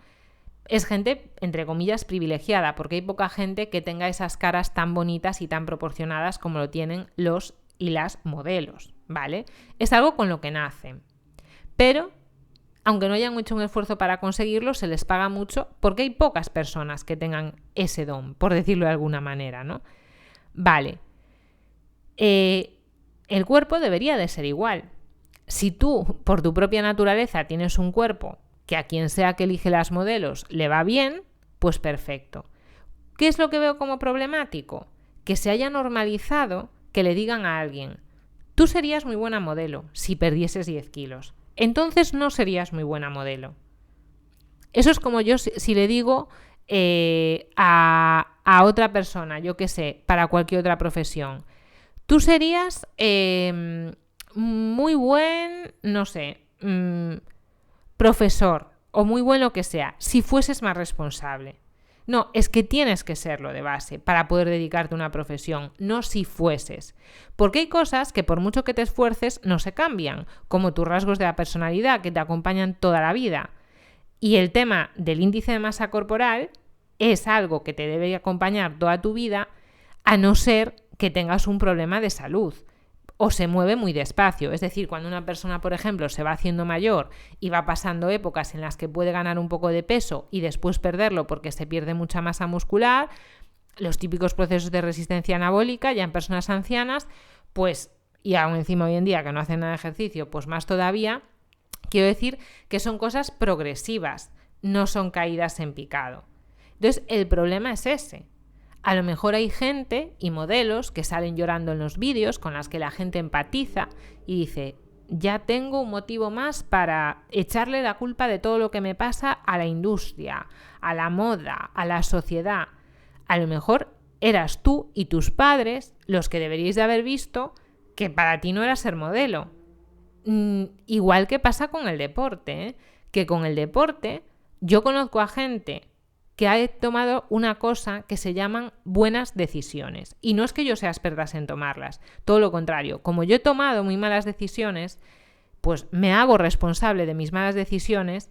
es gente, entre comillas, privilegiada, porque hay poca gente que tenga esas caras tan bonitas y tan proporcionadas como lo tienen los y las modelos, ¿vale? Es algo con lo que nacen. Pero, aunque no hayan hecho un esfuerzo para conseguirlo, se les paga mucho porque hay pocas personas que tengan ese don, por decirlo de alguna manera, ¿no? Vale. El cuerpo debería de ser igual. Si tú, por tu propia naturaleza, tienes un cuerpo que a quien sea que elige las modelos le va bien, pues perfecto. ¿Qué es lo que veo como problemático? Que se haya normalizado que le digan a alguien: tú serías muy buena modelo si perdieses 10 kilos. Entonces no serías muy buena modelo. Eso es como yo si le digo a otra persona, yo qué sé, para cualquier otra profesión: tú serías muy buen, no sé, profesor o muy buen lo que sea, si fueses más responsable. No, es que tienes que serlo de base para poder dedicarte a una profesión, no si fueses. Porque hay cosas que por mucho que te esfuerces no se cambian, como tus rasgos de la personalidad que te acompañan toda la vida. Y el tema del índice de masa corporal es algo que te debe acompañar toda tu vida, a no ser que tengas un problema de salud o se mueve muy despacio. Es decir, cuando una persona, por ejemplo, se va haciendo mayor y va pasando épocas en las que puede ganar un poco de peso y después perderlo porque se pierde mucha masa muscular, los típicos procesos de resistencia anabólica ya en personas ancianas, pues, y aún encima hoy en día que no hacen nada de ejercicio, pues más todavía, quiero decir que son cosas progresivas. no son caídas en picado. Entonces, el problema es ese. A lo mejor hay gente y modelos que salen llorando en los vídeos con las que la gente empatiza y dice, ya tengo un motivo más para echarle la culpa de todo lo que me pasa a la industria, a la moda, a la sociedad. A lo mejor eras tú y tus padres los que deberíais de haber visto que para ti no era ser modelo. Igual que pasa con el deporte, ¿eh? Que con el deporte yo conozco a gente que ha tomado una cosa que se llaman buenas decisiones. Y no es que yo sea experta en tomarlas, todo lo contrario. Como yo he tomado muy malas decisiones, pues me hago responsable de mis malas decisiones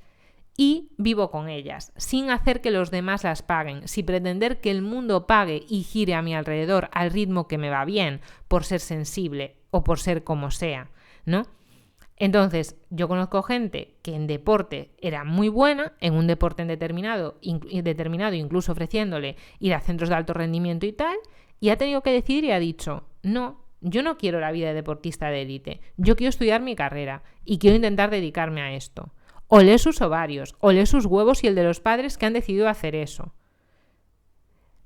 y vivo con ellas, sin hacer que los demás las paguen, sin pretender que el mundo pague y gire a mi alrededor al ritmo que me va bien, por ser sensible o por ser como sea, ¿no? Entonces, yo conozco gente que en deporte era muy buena, en un deporte determinado, incluso ofreciéndole ir a centros de alto rendimiento y tal, y ha tenido que decidir y ha dicho, no, yo no quiero la vida de deportista de élite, yo quiero estudiar mi carrera y quiero intentar dedicarme a esto. Olé sus ovarios, olé sus huevos y el de los padres que han decidido hacer eso.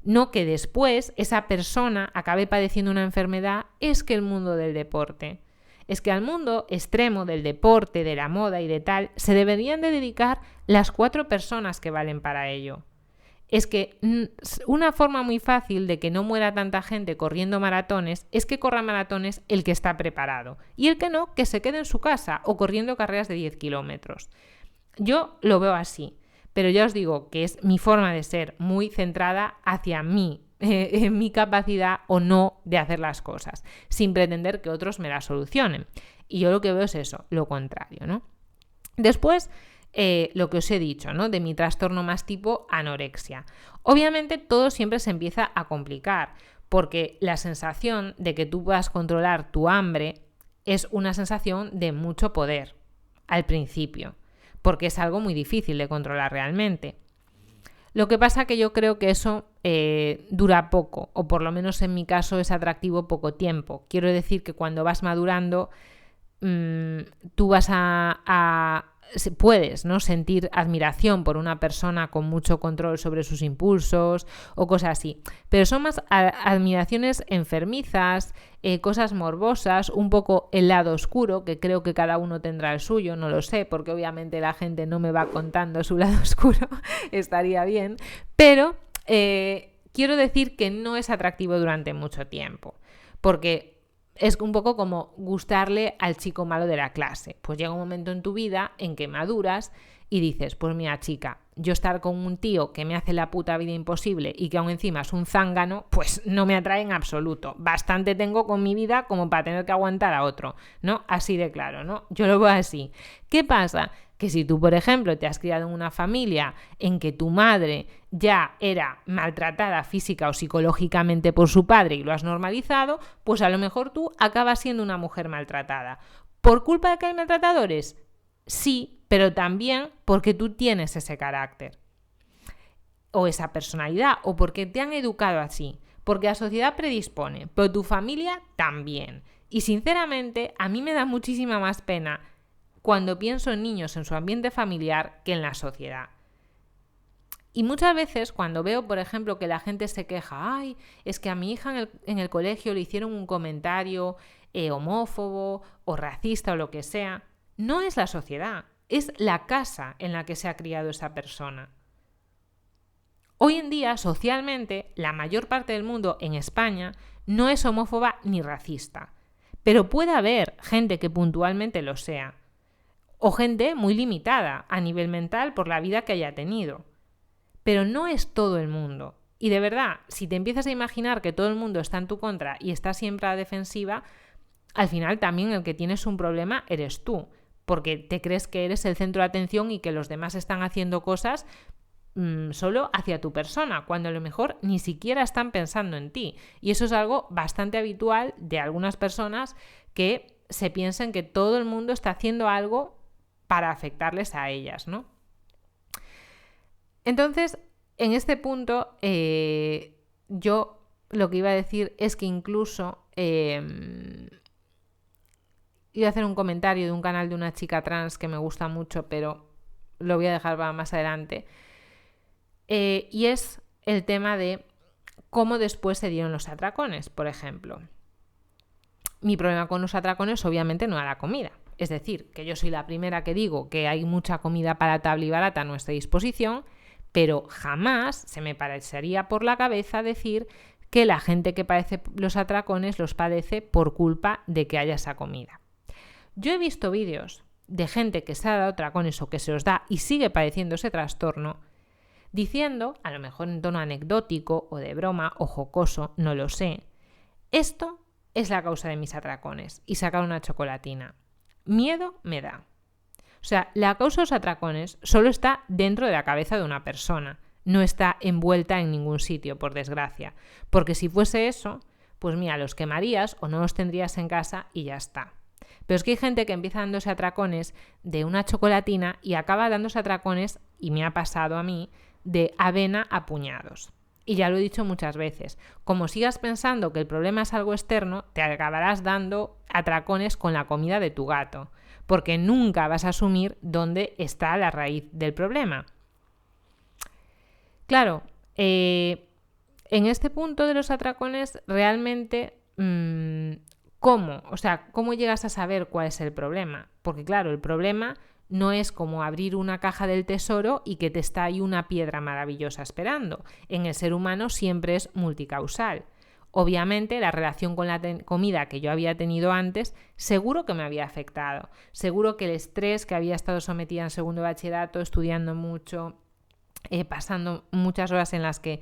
No que después esa persona acabe padeciendo una enfermedad, es que el mundo del deporte... Es que al mundo extremo del deporte, de la moda y de tal, se deberían de dedicar las 4 personas que valen para ello. Es que una forma muy fácil de que no muera tanta gente corriendo maratones es que corra maratones el que está preparado y el que no, que se quede en su casa o corriendo carreras de 10 kilómetros. Yo lo veo así, pero ya os digo que es mi forma de ser muy centrada hacia mí, en mi capacidad o no de hacer las cosas, sin pretender que otros me las solucionen. Y yo lo que veo es eso, lo contrario, ¿no? Después, lo que os he dicho, ¿no? De mi trastorno más tipo anorexia. Obviamente todo siempre se empieza a complicar, porque la sensación de que tú puedas controlar tu hambre es una sensación de mucho poder al principio, porque es algo muy difícil de controlar realmente. Lo que pasa que yo creo que eso dura poco, o por lo menos en mi caso es atractivo poco tiempo. Quiero decir que cuando vas madurando, tú vas puedes, ¿no?, sentir admiración por una persona con mucho control sobre sus impulsos o cosas así, pero son más admiraciones enfermizas, cosas morbosas, un poco el lado oscuro, que creo que cada uno tendrá el suyo, no lo sé, porque obviamente la gente no me va contando su lado oscuro, estaría bien, pero quiero decir que no es atractivo durante mucho tiempo, porque es un poco como gustarle al chico malo de la clase. Pues llega un momento en tu vida en que maduras y dices, pues mira, chica, yo estar con un tío que me hace la puta vida imposible y que aún encima es un zángano, pues no me atrae en absoluto. Bastante tengo con mi vida como para tener que aguantar a otro, ¿no? Así de claro, ¿no? Yo lo veo así. ¿Qué pasa? Que si tú, por ejemplo, te has criado en una familia en que tu madre ya era maltratada física o psicológicamente por su padre y lo has normalizado, pues a lo mejor tú acabas siendo una mujer maltratada. ¿Por culpa de que hay maltratadores? Sí, pero también porque tú tienes ese carácter o esa personalidad o porque te han educado así, porque la sociedad predispone, pero tu familia también. Y sinceramente, a mí me da muchísima más pena cuando pienso en niños en su ambiente familiar que en la sociedad. Y muchas veces cuando veo, por ejemplo, que la gente se queja, ay, es que a mi hija en el colegio le hicieron un comentario homófobo o racista o lo que sea, no es la sociedad, es la casa en la que se ha criado esa persona. Hoy en día, socialmente, la mayor parte del mundo en España no es homófoba ni racista, pero puede haber gente que puntualmente lo sea. O gente muy limitada a nivel mental por la vida que haya tenido. Pero no es todo el mundo. Y de verdad, si te empiezas a imaginar que todo el mundo está en tu contra y está siempre a la defensiva, al final también el que tienes un problema eres tú. Porque te crees que eres el centro de atención y que los demás están haciendo cosas solo hacia tu persona, cuando a lo mejor ni siquiera están pensando en ti. Y eso es algo bastante habitual de algunas personas que se piensan que todo el mundo está haciendo algo para afectarles a ellas, ¿no? Entonces, en este punto, yo lo que iba a decir es que incluso iba a hacer un comentario de un canal de una chica trans que me gusta mucho, pero lo voy a dejar para más adelante. Y es el tema de cómo después se dieron los atracones, por ejemplo. Mi problema con los atracones obviamente no era la comida. Es decir, que yo soy la primera que digo que hay mucha comida palatable y barata a nuestra disposición, pero jamás se me pasaría por la cabeza decir que la gente que padece los atracones los padece por culpa de que haya esa comida. Yo he visto vídeos de gente que se ha dado atracones o que se los da y sigue padeciendo ese trastorno, diciendo, a lo mejor en tono anecdótico o de broma o jocoso, no lo sé, esto es la causa de mis atracones, y sacar una chocolatina. Miedo me da. O sea, la causa de los atracones solo está dentro de la cabeza de una persona, no está envuelta en ningún sitio, por desgracia. Porque si fuese eso, pues mira, los quemarías o no los tendrías en casa y ya está. Pero es que hay gente que empieza dándose atracones de una chocolatina y acaba dándose atracones, y me ha pasado a mí, de avena a puñados. Y ya lo he dicho muchas veces, como sigas pensando que el problema es algo externo, te acabarás dando atracones con la comida de tu gato, porque nunca vas a asumir dónde está la raíz del problema. Claro, en este punto de los atracones, realmente, ¿cómo? O sea, ¿cómo llegas a saber cuál es el problema? Porque claro, el problema no es como abrir una caja del tesoro y que te está ahí una piedra maravillosa esperando. En el ser humano siempre es multicausal. Obviamente la relación con la comida que yo había tenido antes seguro que me había afectado. Seguro que el estrés que había estado sometida en segundo de bachillerato, estudiando mucho, pasando muchas horas en las que,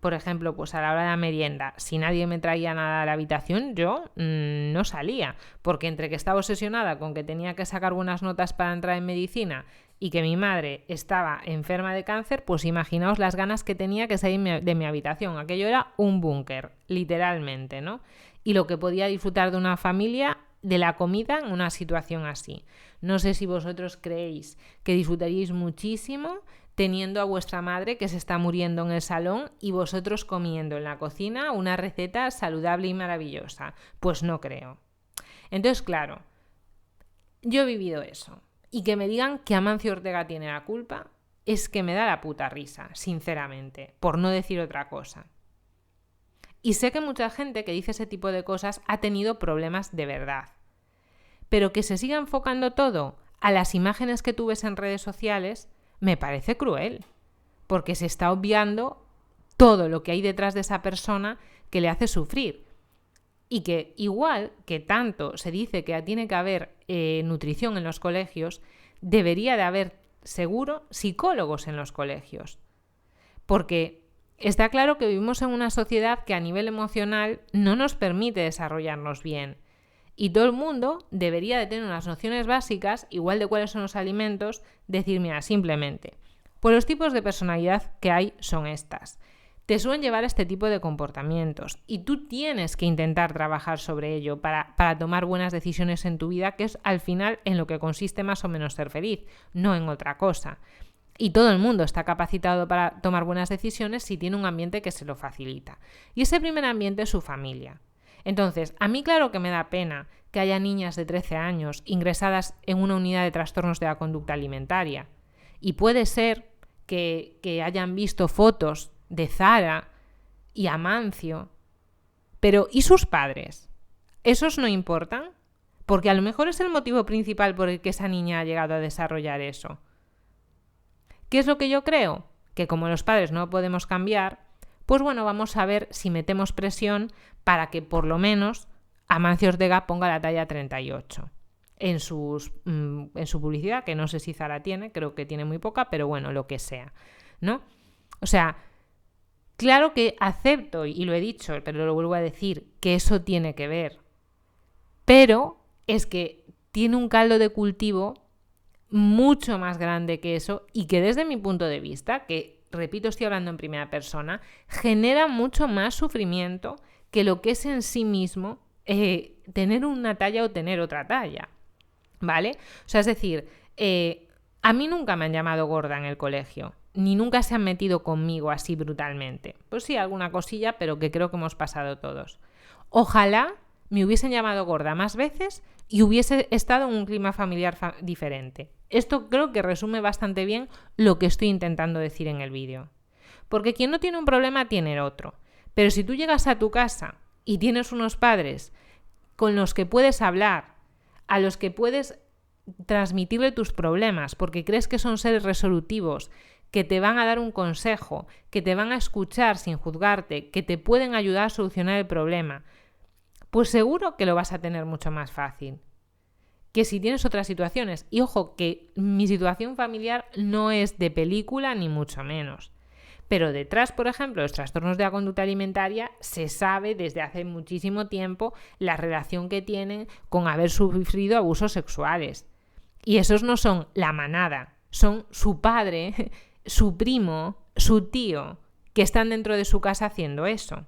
por ejemplo, pues a la hora de la merienda, si nadie me traía nada a la habitación, yo no salía, porque entre que estaba obsesionada con que tenía que sacar buenas notas para entrar en medicina y que mi madre estaba enferma de cáncer, pues imaginaos las ganas que tenía que salir de mi habitación. Aquello era un búnker, literalmente, ¿no? Y lo que podía disfrutar de una familia, de la comida en una situación así. No sé si vosotros creéis que disfrutaríais muchísimo teniendo a vuestra madre que se está muriendo en el salón y vosotros comiendo en la cocina una receta saludable y maravillosa. Pues no creo. Entonces, claro, yo he vivido eso. Y que me digan que Amancio Ortega tiene la culpa es que me da la puta risa, sinceramente, por no decir otra cosa. Y sé que mucha gente que dice ese tipo de cosas ha tenido problemas de verdad. Pero que se siga enfocando todo a las imágenes que tú ves en redes sociales me parece cruel, porque se está obviando todo lo que hay detrás de esa persona que le hace sufrir. Y que igual que tanto se dice que tiene que haber nutrición en los colegios, debería de haber seguro psicólogos en los colegios. Porque está claro que vivimos en una sociedad que a nivel emocional no nos permite desarrollarnos bien. Y todo el mundo debería de tener unas nociones básicas, igual de cuáles son los alimentos, decir, mira, simplemente, pues los tipos de personalidad que hay son estas. Te suelen llevar a este tipo de comportamientos y tú tienes que intentar trabajar sobre ello para tomar buenas decisiones en tu vida, que es al final en lo que consiste más o menos ser feliz, no en otra cosa. Y todo el mundo está capacitado para tomar buenas decisiones si tiene un ambiente que se lo facilita. Y ese primer ambiente es su familia. Entonces, a mí claro que me da pena que haya niñas de 13 años ingresadas en una unidad de trastornos de la conducta alimentaria. Y puede ser que hayan visto fotos de Zara y Amancio. Pero ¿y sus padres? ¿Esos no importan? Porque a lo mejor es el motivo principal por el que esa niña ha llegado a desarrollar eso. ¿Qué es lo que yo creo? Que como los padres no podemos cambiar, pues bueno, vamos a ver si metemos presión para que por lo menos Amancio Ortega ponga la talla 38 en su publicidad, que no sé si Zara tiene, creo que tiene muy poca, pero bueno, lo que sea, ¿no? O sea, claro que acepto, y lo he dicho, pero lo vuelvo a decir, que eso tiene que ver. Pero es que tiene un caldo de cultivo mucho más grande que eso y que desde mi punto de vista, que repito, estoy hablando en primera persona, genera mucho más sufrimiento que lo que es en sí mismo tener una talla o tener otra talla, ¿vale? O sea, es decir, a mí nunca me han llamado gorda en el colegio, ni nunca se han metido conmigo así brutalmente. Pues sí, alguna cosilla, pero que creo que hemos pasado todos. Ojalá me hubiesen llamado gorda más veces y hubiese estado en un clima familiar diferente. Esto creo que resume bastante bien lo que estoy intentando decir en el vídeo. Porque quien no tiene un problema tiene otro. Pero si tú llegas a tu casa y tienes unos padres con los que puedes hablar, a los que puedes transmitirle tus problemas porque crees que son seres resolutivos, que te van a dar un consejo, que te van a escuchar sin juzgarte, que te pueden ayudar a solucionar el problema, pues seguro que lo vas a tener mucho más fácil que si tienes otras situaciones. Y ojo, que mi situación familiar no es de película ni mucho menos. Pero detrás, por ejemplo, de los trastornos de la conducta alimentaria, se sabe desde hace muchísimo tiempo la relación que tienen con haber sufrido abusos sexuales. Y esos no son la manada, son su padre, su primo, su tío, que están dentro de su casa haciendo eso.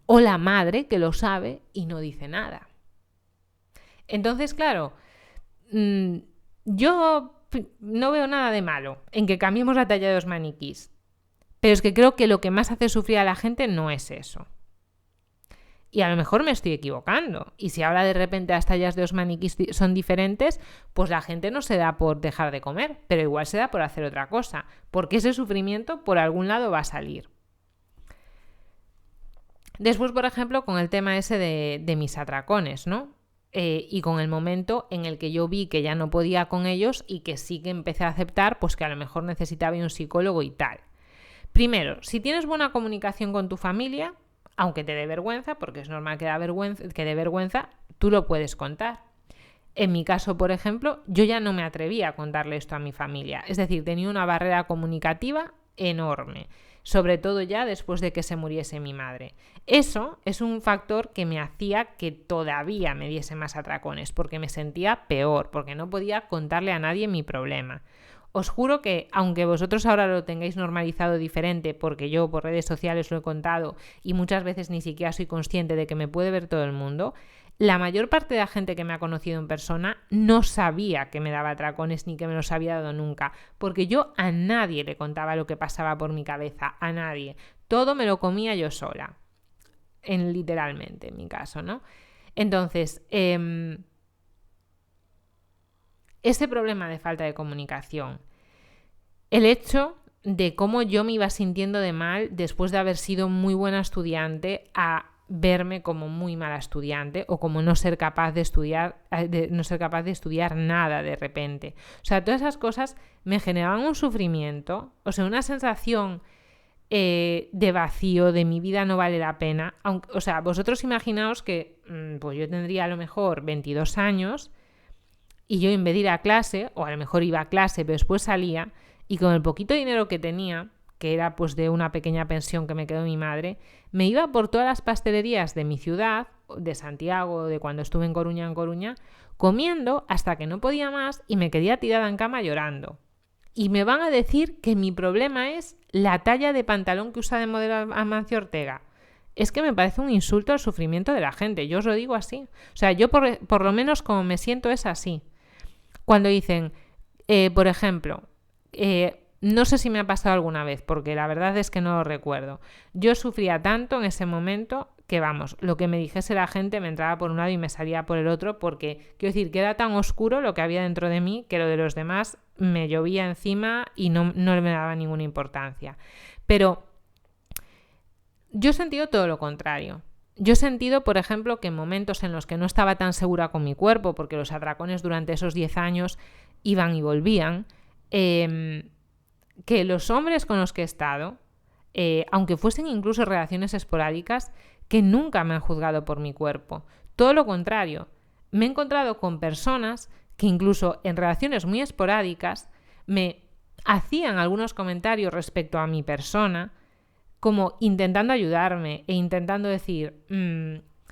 O la madre que lo sabe y no dice nada. Entonces, claro, yo no veo nada de malo en que cambiemos la talla de los maniquís, pero es que creo que lo que más hace sufrir a la gente no es eso. Y a lo mejor me estoy equivocando. Y si ahora de repente las tallas de los maniquís son diferentes, pues la gente no se da por dejar de comer, pero igual se da por hacer otra cosa, porque ese sufrimiento por algún lado va a salir. Después, por ejemplo, con el tema ese de mis atracones, ¿no? Y con el momento en el que yo vi que ya no podía con ellos y que sí que empecé a aceptar pues que a lo mejor necesitaba un psicólogo y tal. Primero, si tienes buena comunicación con tu familia, aunque te dé vergüenza, porque es normal que dé vergüenza, tú lo puedes contar. En mi caso, por ejemplo, yo ya no me atrevía a contarle esto a mi familia. Es decir, tenía una barrera comunicativa enorme, sobre todo ya después de que se muriese mi madre. Eso es un factor que me hacía que todavía me diese más atracones, porque me sentía peor, porque no podía contarle a nadie mi problema. Os juro que, aunque vosotros ahora lo tengáis normalizado diferente, porque yo por redes sociales lo he contado y muchas veces ni siquiera soy consciente de que me puede ver todo el mundo, la mayor parte de la gente que me ha conocido en persona no sabía que me daba atracones ni que me los había dado nunca, porque yo a nadie le contaba lo que pasaba por mi cabeza, a nadie. Todo me lo comía yo sola, literalmente en mi caso, ¿no? Entonces, ese problema de falta de comunicación, el hecho de cómo yo me iba sintiendo de mal después de haber sido muy buena estudiante a verme como muy mala estudiante o como no ser capaz de estudiar nada de repente. O sea, todas esas cosas me generaban un sufrimiento, o sea, una sensación de vacío, de mi vida no vale la pena. O sea, vosotros imaginaos que pues yo tendría a lo mejor 22 años y yo en vez de ir a clase, o a lo mejor iba a clase pero después salía, y con el poquito dinero que tenía, que era pues de una pequeña pensión que me quedó mi madre, me iba por todas las pastelerías de mi ciudad, de Santiago, de cuando estuve en Coruña, comiendo hasta que no podía más y me quedé tirada en cama llorando. Y me van a decir que mi problema es la talla de pantalón que usa de modelo Amancio Ortega. Es que me parece un insulto al sufrimiento de la gente, yo os lo digo así. O sea, yo por lo menos como me siento es así. Cuando dicen, por ejemplo, no sé si me ha pasado alguna vez, porque la verdad es que no lo recuerdo. Yo sufría tanto en ese momento que, vamos, lo que me dijese la gente me entraba por un lado y me salía por el otro, porque, quiero decir, que era tan oscuro lo que había dentro de mí que lo de los demás me llovía encima y no me daba ninguna importancia. Pero yo he sentido todo lo contrario. Yo he sentido, por ejemplo, que en momentos en los que no estaba tan segura con mi cuerpo, porque los atracones durante esos 10 años iban y volvían, que los hombres con los que he estado, aunque fuesen incluso relaciones esporádicas, que nunca me han juzgado por mi cuerpo. Todo lo contrario, me he encontrado con personas que incluso en relaciones muy esporádicas me hacían algunos comentarios respecto a mi persona, como intentando ayudarme e intentando decir,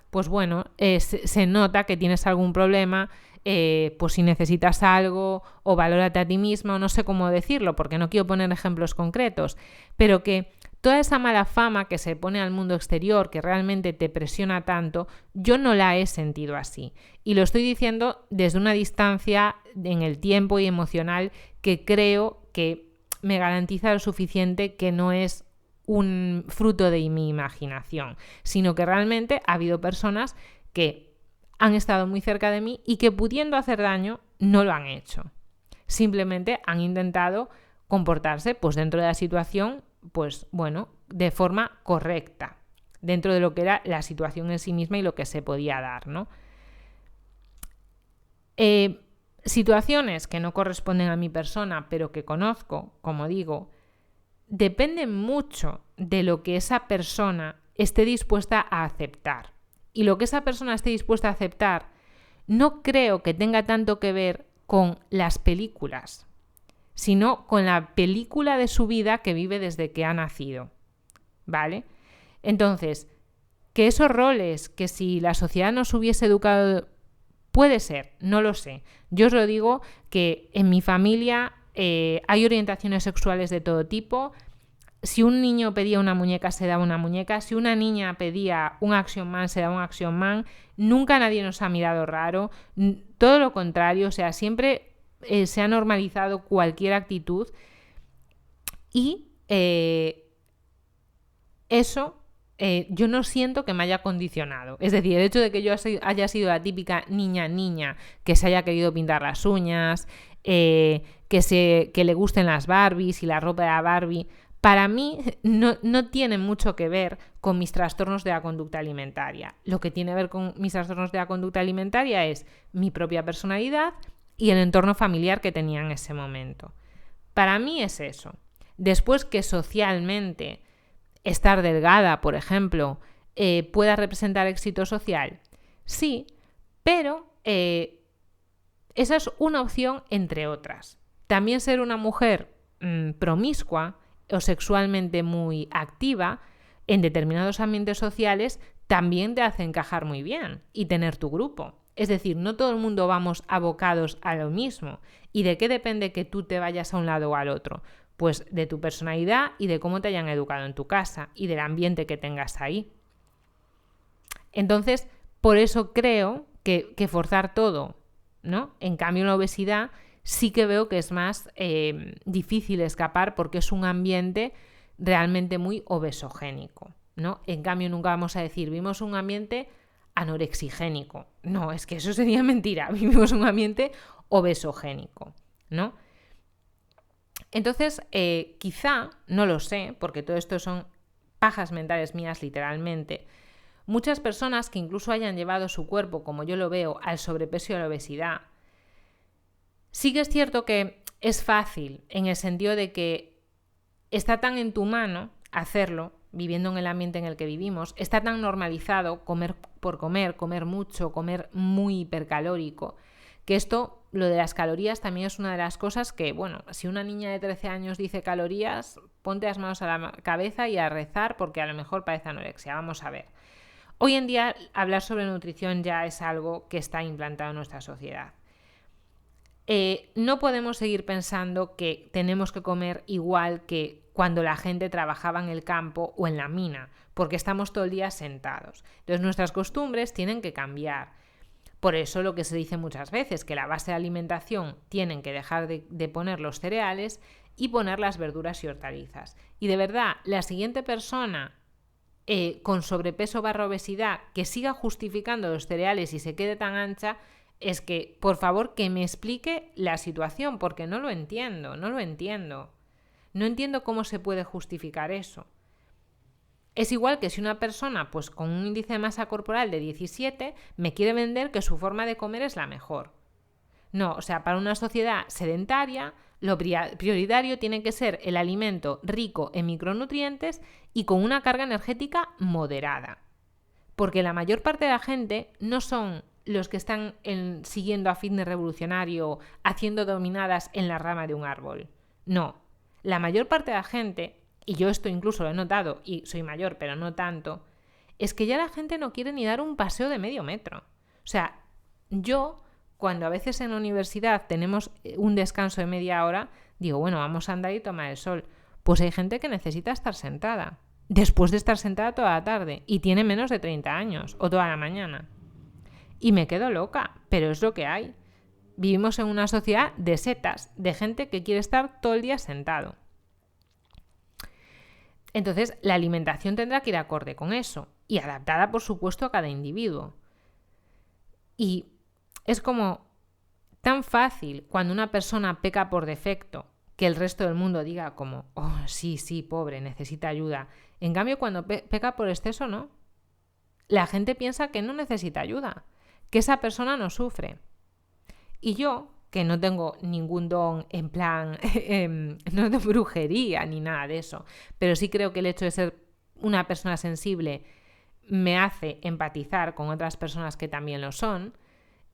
pues bueno, se nota que tienes algún problema, pues si necesitas algo o valórate a ti misma, o no sé cómo decirlo porque no quiero poner ejemplos concretos, pero que toda esa mala fama que se pone al mundo exterior, que realmente te presiona tanto, yo no la he sentido así. Y lo estoy diciendo desde una distancia en el tiempo y emocional que creo que me garantiza lo suficiente que no es un fruto de mi imaginación, sino que realmente ha habido personas que han estado muy cerca de mí y que pudiendo hacer daño no lo han hecho. Simplemente han intentado comportarse pues dentro de la situación, pues bueno, de forma correcta, dentro de lo que era la situación en sí misma y lo que se podía dar, ¿no? Situaciones que no corresponden a mi persona, pero que conozco, como digo, dependen mucho de lo que esa persona esté dispuesta a aceptar. Y lo que esa persona esté dispuesta a aceptar no creo que tenga tanto que ver con las películas, sino con la película de su vida que vive desde que ha nacido, ¿vale? Entonces, que esos roles, que si la sociedad nos hubiese educado, puede ser, no lo sé. Yo os lo digo que en mi familia hay orientaciones sexuales de todo tipo. Si un niño pedía una muñeca, se daba una muñeca. Si una niña pedía un Action Man, se daba un Action Man. Nunca nadie nos ha mirado raro. Todo lo contrario, o sea, siempre se ha normalizado cualquier actitud. Y eso yo no siento que me haya condicionado. Es decir, el hecho de que yo haya sido la típica niña que se haya querido pintar las uñas, que le gusten las Barbies y la ropa de la Barbie, para mí no tiene mucho que ver con mis trastornos de la conducta alimentaria. Lo que tiene que ver con mis trastornos de la conducta alimentaria es mi propia personalidad y el entorno familiar que tenía en ese momento. Para mí es eso. Después que socialmente estar delgada, por ejemplo, pueda representar éxito social, sí, pero esa es una opción entre otras. También ser una mujer promiscua o sexualmente muy activa en determinados ambientes sociales también te hace encajar muy bien y tener tu grupo. Es decir, no todo el mundo vamos abocados a lo mismo. ¿Y de qué depende que tú te vayas a un lado o al otro? Pues de tu personalidad y de cómo te hayan educado en tu casa y del ambiente que tengas ahí. Entonces, por eso creo que forzar todo, ¿no? En cambio, en la obesidad sí que veo que es más difícil escapar porque es un ambiente realmente muy obesogénico, ¿no? En cambio, nunca vamos a decir, vivimos un ambiente anorexigénico. No, es que eso sería mentira. Vivimos un ambiente obesogénico, ¿no? Entonces, quizá, no lo sé, porque todo esto son pajas mentales mías literalmente, muchas personas que incluso hayan llevado su cuerpo, como yo lo veo, al sobrepeso y a la obesidad, sí que es cierto que es fácil en el sentido de que está tan en tu mano hacerlo, viviendo en el ambiente en el que vivimos, está tan normalizado comer por comer mucho, comer muy hipercalórico, que esto, lo de las calorías, también es una de las cosas que, bueno, si una niña de 13 años dice calorías, ponte las manos a la cabeza y a rezar porque a lo mejor parece anorexia. Vamos a ver. Hoy en día hablar sobre nutrición ya es algo que está implantado en nuestra sociedad. No podemos seguir pensando que tenemos que comer igual que cuando la gente trabajaba en el campo o en la mina, porque estamos todo el día sentados. Entonces nuestras costumbres tienen que cambiar. Por eso lo que se dice muchas veces, que la base de alimentación tienen que dejar de poner los cereales y poner las verduras y hortalizas. Y de verdad, la siguiente persona con sobrepeso / obesidad que siga justificando los cereales y se quede tan ancha, es que, por favor, que me explique la situación, porque no lo entiendo. No entiendo cómo se puede justificar eso. Es igual que si una persona pues con un índice de masa corporal de 17 me quiere vender que su forma de comer es la mejor. No, o sea, para una sociedad sedentaria, lo prioritario tiene que ser el alimento rico en micronutrientes y con una carga energética moderada. Porque la mayor parte de la gente no son los que están siguiendo a Fitness Revolucionario haciendo dominadas en la rama de un árbol. No, la mayor parte de la gente, y yo esto incluso lo he notado, y soy mayor pero no tanto, es que ya la gente no quiere ni dar un paseo de medio metro. O sea, yo, cuando a veces en la universidad tenemos un descanso de media hora, digo, bueno, vamos a andar y tomar el sol. Pues hay gente que necesita estar sentada, después de estar sentada toda la tarde, y tiene menos de 30 años, o toda la mañana. Y me quedo loca, pero es lo que hay. Vivimos en una sociedad de setas, de gente que quiere estar todo el día sentado. Entonces, la alimentación tendrá que ir acorde con eso y adaptada, por supuesto, a cada individuo. Y es como tan fácil cuando una persona peca por defecto que el resto del mundo diga como, oh, sí, pobre, necesita ayuda. En cambio, cuando peca por exceso, no. La gente piensa que no necesita ayuda, que esa persona no sufre. Y yo, que no tengo ningún don en plan, no de brujería ni nada de eso, pero sí creo que el hecho de ser una persona sensible me hace empatizar con otras personas que también lo son,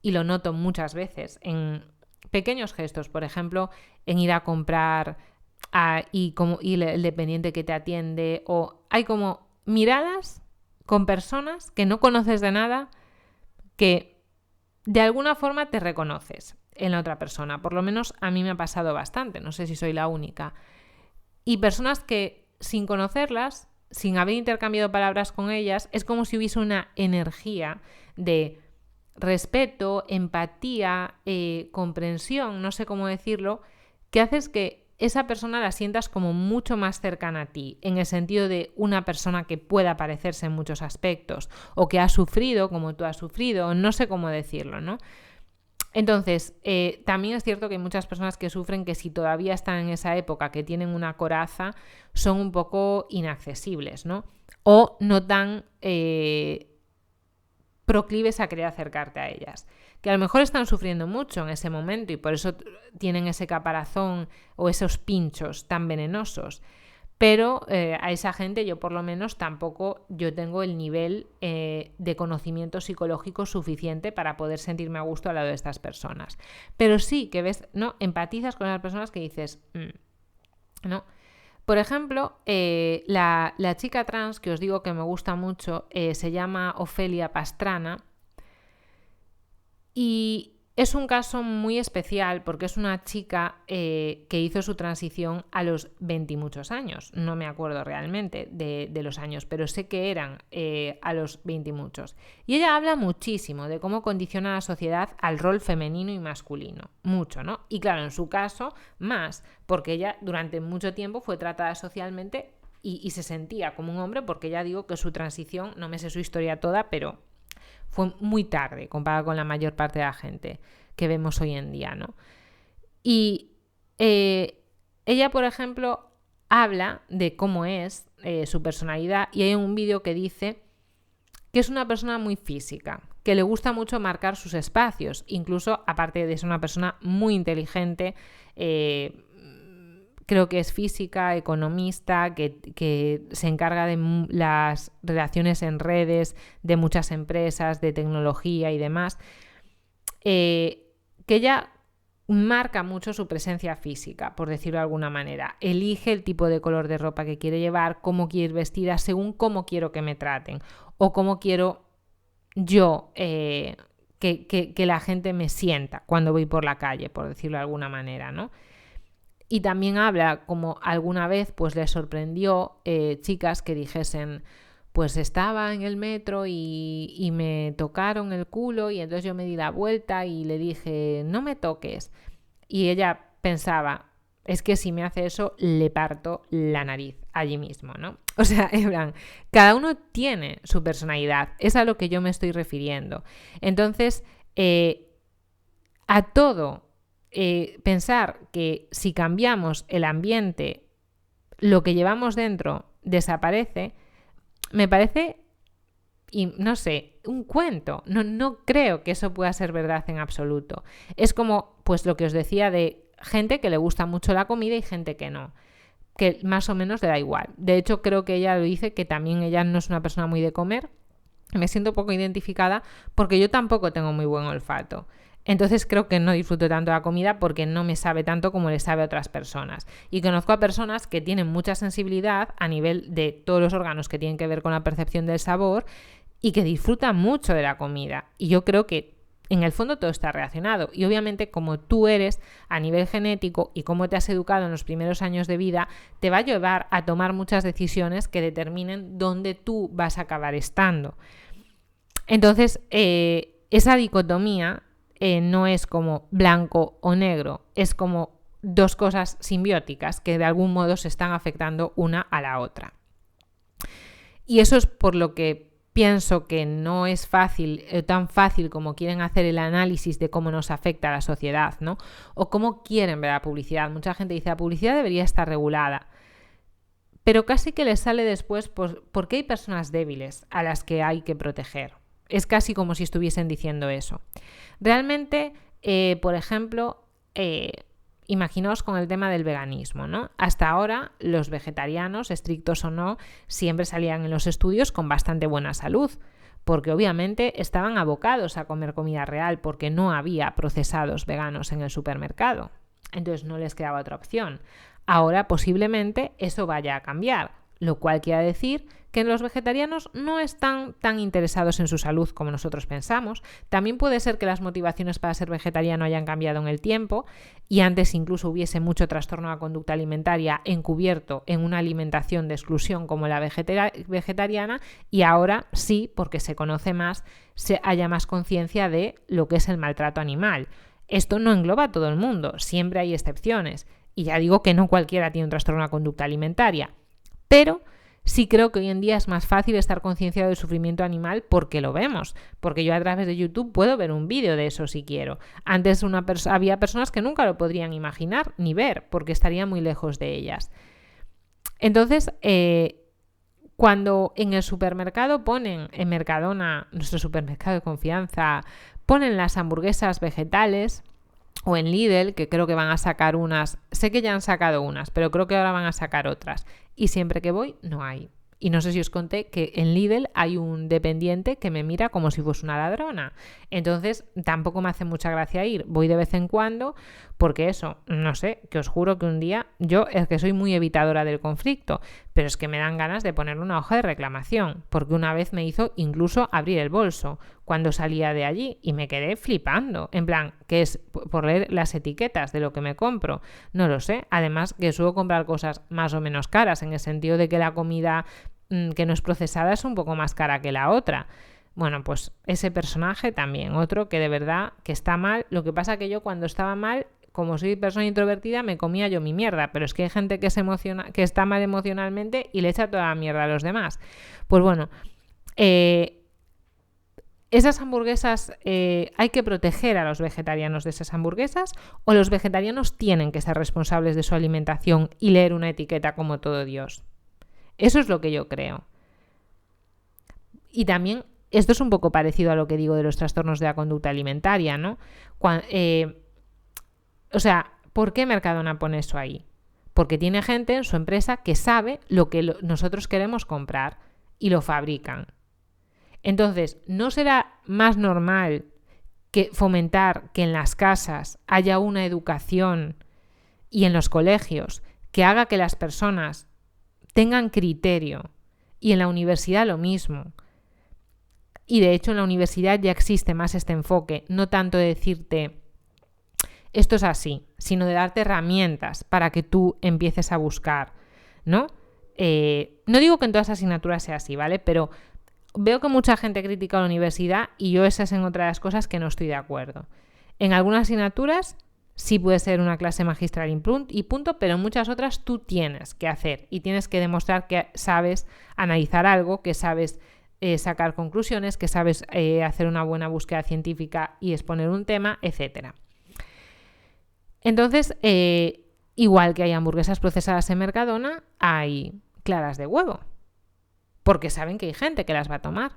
y lo noto muchas veces en pequeños gestos, por ejemplo, en ir a comprar y el dependiente que te atiende, o hay como miradas con personas que no conoces de nada que de alguna forma te reconoces en la otra persona. Por lo menos a mí me ha pasado bastante, no sé si soy la única. Y personas que sin conocerlas, sin haber intercambiado palabras con ellas, es como si hubiese una energía de respeto, empatía, comprensión, no sé cómo decirlo, que haces que esa persona la sientas como mucho más cercana a ti, en el sentido de una persona que pueda parecerse en muchos aspectos, o que ha sufrido como tú has sufrido, no sé cómo decirlo, ¿no? Entonces, también es cierto que hay muchas personas que sufren que si todavía están en esa época, que tienen una coraza, son un poco inaccesibles, ¿no? O no tan proclives a querer acercarte a ellas. Que a lo mejor están sufriendo mucho en ese momento y por eso tienen ese caparazón o esos pinchos tan venenosos. Pero a esa gente yo por lo menos tampoco yo tengo el nivel de conocimiento psicológico suficiente para poder sentirme a gusto al lado de estas personas. Pero sí que ves, ¿no? Empatizas con las personas que dices, ¿no? Por ejemplo, la chica trans que os digo que me gusta mucho se llama Ofelia Pastrana y es un caso muy especial porque es una chica que hizo su transición a los 20 y muchos años. No me acuerdo realmente de los años, pero sé que eran a los 20 y muchos. Y ella habla muchísimo de cómo condiciona la sociedad al rol femenino y masculino. Mucho, ¿no? Y claro, en su caso, más, porque ella durante mucho tiempo fue tratada socialmente y se sentía como un hombre, porque ya digo que su transición, no me sé su historia toda, pero fue muy tarde comparado con la mayor parte de la gente que vemos hoy en día, ¿no? Y ella, por ejemplo, habla de cómo es su personalidad y hay un vídeo que dice que es una persona muy física, que le gusta mucho marcar sus espacios, incluso aparte de ser una persona muy inteligente, creo que es física, economista, que se encarga de las relaciones en redes de muchas empresas, de tecnología y demás, que ella marca mucho su presencia física, por decirlo de alguna manera. Elige el tipo de color de ropa que quiere llevar, cómo quiere ir vestida, según cómo quiero que me traten o cómo quiero yo que la gente me sienta cuando voy por la calle, por decirlo de alguna manera, ¿no? Y también habla como alguna vez pues le sorprendió chicas que dijesen, pues estaba en el metro y me tocaron el culo y entonces yo me di la vuelta y le dije, no me toques. Y ella pensaba, es que si me hace eso, le parto la nariz allí mismo, ¿no? O sea, en plan, cada uno tiene su personalidad, es a lo que yo me estoy refiriendo. Entonces, a todo pensar que si cambiamos el ambiente, lo que llevamos dentro desaparece, me parece, y no sé, un cuento. No creo que eso pueda ser verdad en absoluto. Es como, pues lo que os decía de gente que le gusta mucho la comida y gente que no, que más o menos le da igual. De hecho, creo que ella lo dice, que también ella no es una persona muy de comer. Me siento poco identificada porque yo tampoco tengo muy buen olfato. Entonces creo que no disfruto tanto la comida porque no me sabe tanto como le sabe a otras personas. Y conozco a personas que tienen mucha sensibilidad a nivel de todos los órganos que tienen que ver con la percepción del sabor y que disfrutan mucho de la comida. Y yo creo que en el fondo todo está relacionado. Y obviamente como tú eres a nivel genético y cómo te has educado en los primeros años de vida, te va a llevar a tomar muchas decisiones que determinen dónde tú vas a acabar estando. Entonces, esa dicotomía no es como blanco o negro, es como dos cosas simbióticas que de algún modo se están afectando una a la otra. Y eso es por lo que pienso que no es fácil, tan fácil como quieren hacer el análisis de cómo nos afecta a la sociedad, ¿no? O cómo quieren ver la publicidad. Mucha gente dice, la publicidad debería estar regulada. Pero casi que les sale después porque hay personas débiles a las que hay que proteger. Es casi como si estuviesen diciendo eso. Realmente, por ejemplo, imaginaos con el tema del veganismo, ¿no? Hasta ahora los vegetarianos, estrictos o no, siempre salían en los estudios con bastante buena salud, porque obviamente estaban abocados a comer comida real porque no había procesados veganos en el supermercado. Entonces no les quedaba otra opción. Ahora posiblemente eso vaya a cambiar, lo cual quiere decir que los vegetarianos no están tan interesados en su salud como nosotros pensamos. También puede ser que las motivaciones para ser vegetariano hayan cambiado en el tiempo y antes incluso hubiese mucho trastorno de la conducta alimentaria encubierto en una alimentación de exclusión como la vegetariana, y ahora sí, porque se conoce más, haya más conciencia de lo que es el maltrato animal. Esto no engloba a todo el mundo, siempre hay excepciones. Y ya digo que no cualquiera tiene un trastorno de la conducta alimentaria, pero sí creo que hoy en día es más fácil estar concienciado del sufrimiento animal porque lo vemos, porque yo a través de YouTube puedo ver un vídeo de eso si quiero. Antes había personas que nunca lo podrían imaginar ni ver porque estarían muy lejos de ellas. Entonces, cuando en el supermercado ponen, en Mercadona, nuestro supermercado de confianza, ponen las hamburguesas vegetales, o en Lidl, que creo que van a sacar unas, sé que ya han sacado unas, pero creo que ahora van a sacar otras, y siempre que voy no hay. Y no sé si os conté que en Lidl hay un dependiente que me mira como si fuese una ladrona. Entonces tampoco me hace mucha gracia ir. Voy de vez en cuando porque eso, no sé, que os juro que un día, yo es que soy muy evitadora del conflicto, pero es que me dan ganas de ponerle una hoja de reclamación, porque una vez me hizo incluso abrir el bolso cuando salía de allí y me quedé flipando. En plan, que es por leer las etiquetas de lo que me compro. No lo sé. Además que suelo comprar cosas más o menos caras, en el sentido de que la comida que no es procesada es un poco más cara que la otra. Bueno, pues ese personaje también, otro que de verdad que está mal. Lo que pasa que yo cuando estaba mal, como soy persona introvertida, me comía yo mi mierda, pero es que hay gente que se emociona, que está mal emocionalmente y le echa toda la mierda a los demás. Pues bueno, esas hamburguesas, ¿hay que proteger a los vegetarianos de esas hamburguesas o los vegetarianos tienen que ser responsables de su alimentación y leer una etiqueta como todo Dios? Eso es lo que yo creo. Y también esto es un poco parecido a lo que digo de los trastornos de la conducta alimentaria, ¿no? O sea, ¿por qué Mercadona pone eso ahí? Porque tiene gente en su empresa que sabe lo que nosotros queremos comprar y lo fabrican. Entonces, ¿no será más normal que fomentar que en las casas haya una educación y en los colegios que haga que las personas tengan criterio? Y en la universidad lo mismo. Y de hecho en la universidad ya existe más este enfoque, no tanto de decirte esto es así, sino de darte herramientas para que tú empieces a buscar, ¿no? No digo que en todas las asignaturas sea así, ¿vale? Pero veo que mucha gente critica a la universidad y yo esa es en otra de las cosas que no estoy de acuerdo. En algunas asignaturas sí puede ser una clase magistral y punto, pero en muchas otras tú tienes que hacer y tienes que demostrar que sabes analizar algo, que sabes sacar conclusiones, que sabes hacer una buena búsqueda científica y exponer un tema, etcétera. Entonces, igual que hay hamburguesas procesadas en Mercadona, hay claras de huevo, porque saben que hay gente que las va a tomar.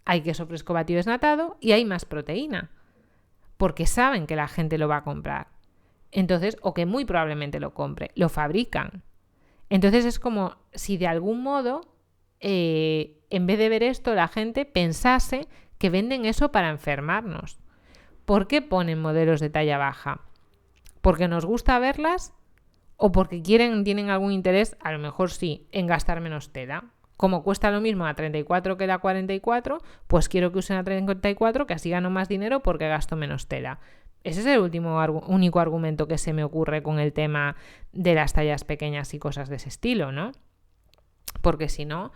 Hay queso fresco batido desnatado y hay más proteína, porque saben que la gente lo va a comprar. Entonces, o que muy probablemente lo compre, lo fabrican. Entonces es como si de algún modo, en vez de ver esto, la gente pensase que venden eso para enfermarnos. ¿Por qué ponen modelos de talla baja? ¿Porque nos gusta verlas? ¿O porque tienen algún interés, a lo mejor sí, en gastar menos tela? Como cuesta lo mismo la 34 que la 44, pues quiero que usen la 34, que así gano más dinero porque gasto menos tela. Ese es el único argumento que se me ocurre con el tema de las tallas pequeñas y cosas de ese estilo, ¿no? Porque si no,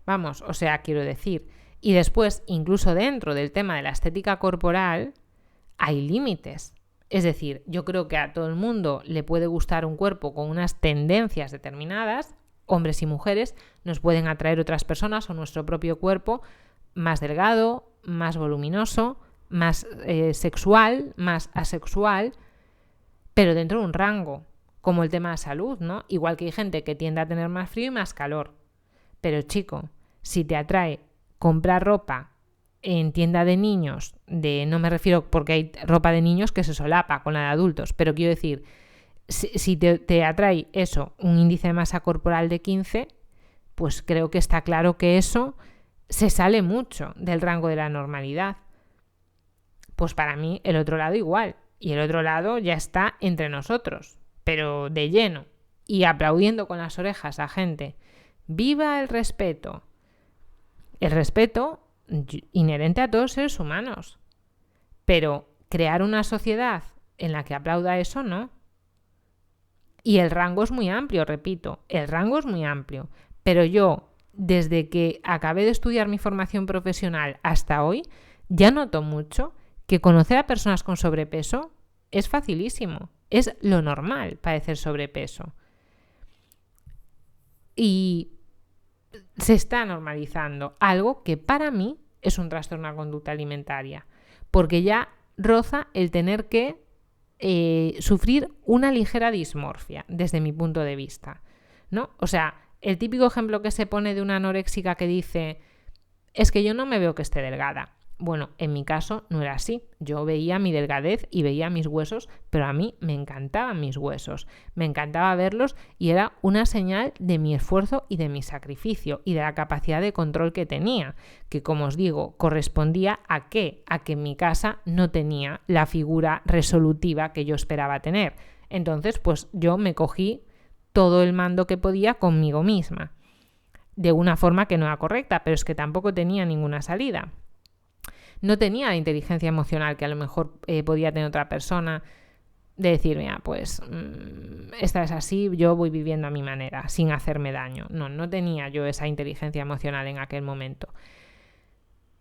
vamos, o sea, quiero decir. Y después, incluso dentro del tema de la estética corporal, hay límites. Es decir, yo creo que a todo el mundo le puede gustar un cuerpo con unas tendencias determinadas, hombres y mujeres, nos pueden atraer otras personas o nuestro propio cuerpo más delgado, más voluminoso, más sexual, más asexual, pero dentro de un rango, como el tema de salud, ¿no? Igual que hay gente que tiende a tener más frío y más calor. Pero chico, si te atrae comprar ropa en tienda de niños, no me refiero porque hay ropa de niños que se solapa con la de adultos, pero quiero decir, si te atrae eso, un índice de masa corporal de 15, pues creo que está claro que eso se sale mucho del rango de la normalidad. Pues para mí el otro lado igual, y el otro lado ya está entre nosotros, pero de lleno, y aplaudiendo con las orejas a gente. ¡Viva el respeto! El respeto inherente a todos los seres humanos, pero crear una sociedad en la que aplauda eso, no. Y el rango es muy amplio, repito, el rango es muy amplio, pero yo, desde que acabé de estudiar mi formación profesional hasta hoy, ya noto mucho que conocer a personas con sobrepeso es facilísimo, es lo normal padecer sobrepeso. Y se está normalizando algo que para mí es un trastorno de conducta alimentaria, porque ya roza el tener que sufrir una ligera dismorfia desde mi punto de vista, ¿no? O sea, el típico ejemplo que se pone de una anoréxica que dice, es que yo no me veo que esté delgada. Bueno, en mi caso no era así. Yo veía mi delgadez y veía mis huesos, pero a mí me encantaban mis huesos. Me encantaba verlos y era una señal de mi esfuerzo y de mi sacrificio y de la capacidad de control que tenía, que como os digo, correspondía ¿a qué? A que en mi casa no tenía la figura resolutiva que yo esperaba tener. Entonces, pues yo me cogí todo el mando que podía conmigo misma, de una forma que no era correcta, pero es que tampoco tenía ninguna salida. No tenía la inteligencia emocional que a lo mejor podía tener otra persona, de decir, mira, pues esta es así, yo voy viviendo a mi manera, sin hacerme daño. No tenía yo esa inteligencia emocional en aquel momento.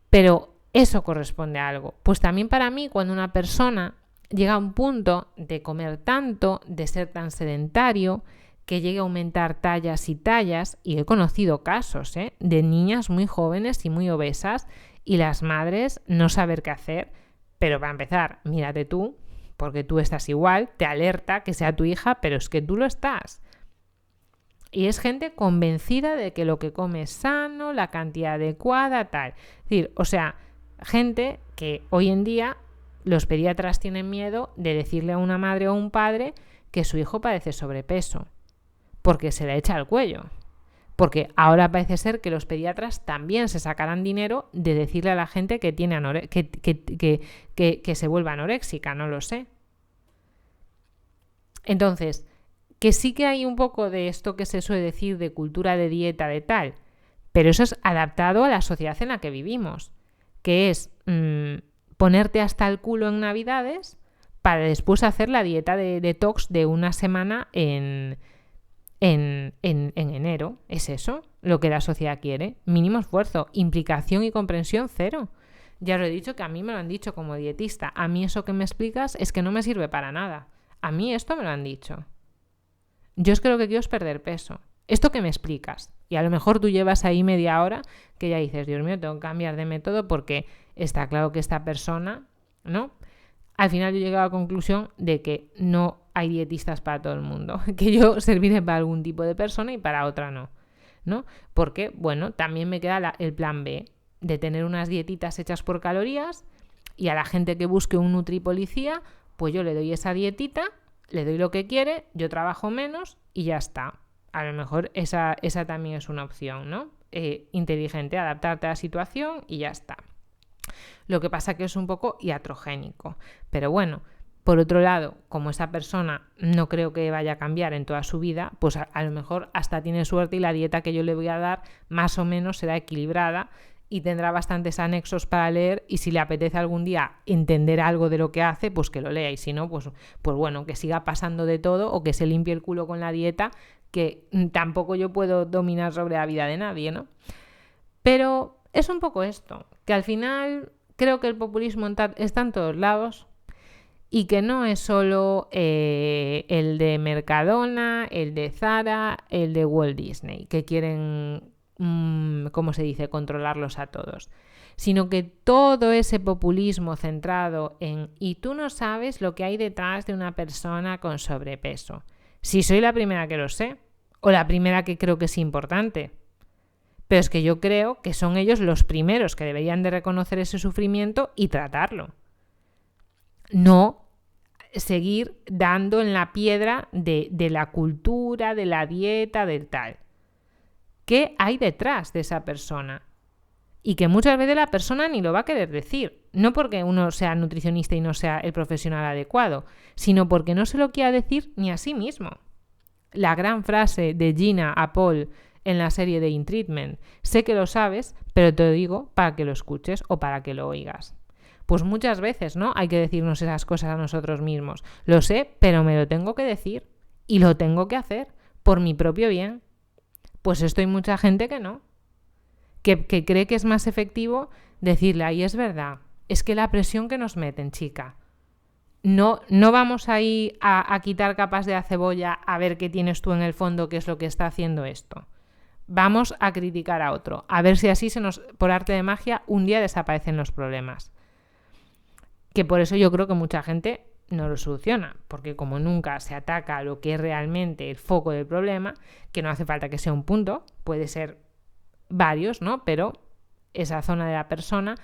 Pero eso corresponde a algo. Pues también para mí, cuando una persona llega a un punto de comer tanto, de ser tan sedentario, que llegue a aumentar tallas y tallas, y he conocido casos de niñas muy jóvenes y muy obesas, y las madres no saber qué hacer, pero para empezar, mírate tú, porque tú estás igual, te alerta que sea tu hija, pero es que tú lo estás. Y es gente convencida de que lo que come es sano, la cantidad adecuada, tal. Es decir, o sea, gente que hoy en día los pediatras tienen miedo de decirle a una madre o un padre que su hijo padece sobrepeso, porque se le echa al cuello. Porque ahora parece ser que los pediatras también se sacarán dinero de decirle a la gente que tiene que se vuelva anoréxica, no lo sé. Entonces, que sí que hay un poco de esto que se suele decir de cultura de dieta, de tal, pero eso es adaptado a la sociedad en la que vivimos, que es ponerte hasta el culo en Navidades para después hacer la dieta de detox de una semana en enero. Es eso lo que la sociedad quiere. Mínimo esfuerzo, implicación y comprensión cero. Ya os he dicho que a mí me lo han dicho como dietista. A mí eso que me explicas es que no me sirve para nada. A mí esto me lo han dicho. Yo es que lo que quiero es perder peso. Esto que me explicas. Y a lo mejor tú llevas ahí media hora que ya dices, Dios mío, tengo que cambiar de método porque está claro que esta persona, ¿no? Al final yo llegué a la conclusión de que no hay dietistas para todo el mundo, que yo serviré para algún tipo de persona y para otra no, porque, bueno, también me queda el plan B, de tener unas dietitas hechas por calorías y a la gente que busque un nutripolicía, pues yo le doy esa dietita, le doy lo que quiere, yo trabajo menos y ya está. A lo mejor esa también es una opción, ¿no? Inteligente, adaptarte a la situación y ya está. Lo que pasa que es un poco iatrogénico. Pero bueno, por otro lado, como esa persona no creo que vaya a cambiar en toda su vida, pues a lo mejor hasta tiene suerte y la dieta que yo le voy a dar más o menos será equilibrada y tendrá bastantes anexos para leer, y si le apetece algún día entender algo de lo que hace, pues que lo lea, y si no, pues bueno, que siga pasando de todo o que se limpie el culo con la dieta, que tampoco yo puedo dominar sobre la vida de nadie, ¿no? Pero es un poco esto, que al final creo que el populismo está en todos lados y que no es solo el de Mercadona, el de Zara, el de Walt Disney, que quieren, ¿cómo se dice?, controlarlos a todos. sino que todo ese populismo centrado en y tú no sabes lo que hay detrás de una persona con sobrepeso. Si soy la primera que lo sé, o la primera que creo que es importante. Pero es que yo creo que son ellos los primeros que deberían de reconocer ese sufrimiento y tratarlo. No seguir dando en la piedra de la cultura, de la dieta, del tal. ¿Qué hay detrás de esa persona? Y que muchas veces la persona ni lo va a querer decir. No porque uno sea nutricionista y no sea el profesional adecuado, sino porque no se lo quiera decir ni a sí mismo. La gran frase de Gina a Paul en la serie de In Treatment: sé que lo sabes, pero te lo digo para que lo escuches o para que lo oigas. Pues muchas veces, ¿no? Hay que decirnos esas cosas a nosotros mismos. Lo sé, pero me lo tengo que decir y lo tengo que hacer por mi propio bien. Pues esto hay mucha gente que no. Que cree que es más efectivo decirle, ahí es verdad, es que la presión que nos meten, chica. No vamos ahí a quitar capas de la cebolla a ver qué tienes tú en el fondo, qué es lo que está haciendo esto. Vamos a criticar a otro, a ver si así por arte de magia un día desaparecen los problemas. Que por eso yo creo que mucha gente no lo soluciona, porque como nunca se ataca a lo que es realmente el foco del problema, que no hace falta que sea un punto, puede ser varios, ¿no? Pero esa zona de la persona,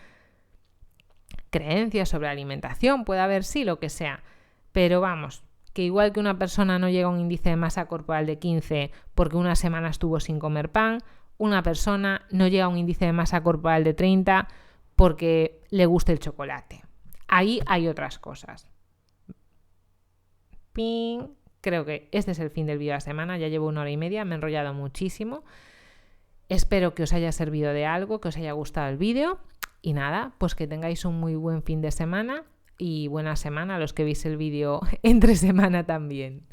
creencias sobre alimentación, puede haber sí, lo que sea. Pero vamos, que igual que una persona no llega a un índice de masa corporal de 15 porque una semana estuvo sin comer pan, una persona no llega a un índice de masa corporal de 30 porque le gusta el chocolate. Ahí hay otras cosas. ¡Ping! Creo que este es el fin del vídeo de la semana. Ya llevo 1 hora y media, me he enrollado muchísimo. Espero que os haya servido de algo, que os haya gustado el vídeo. Y nada, pues que tengáis un muy buen fin de semana y buena semana a los que veis el vídeo entre semana también.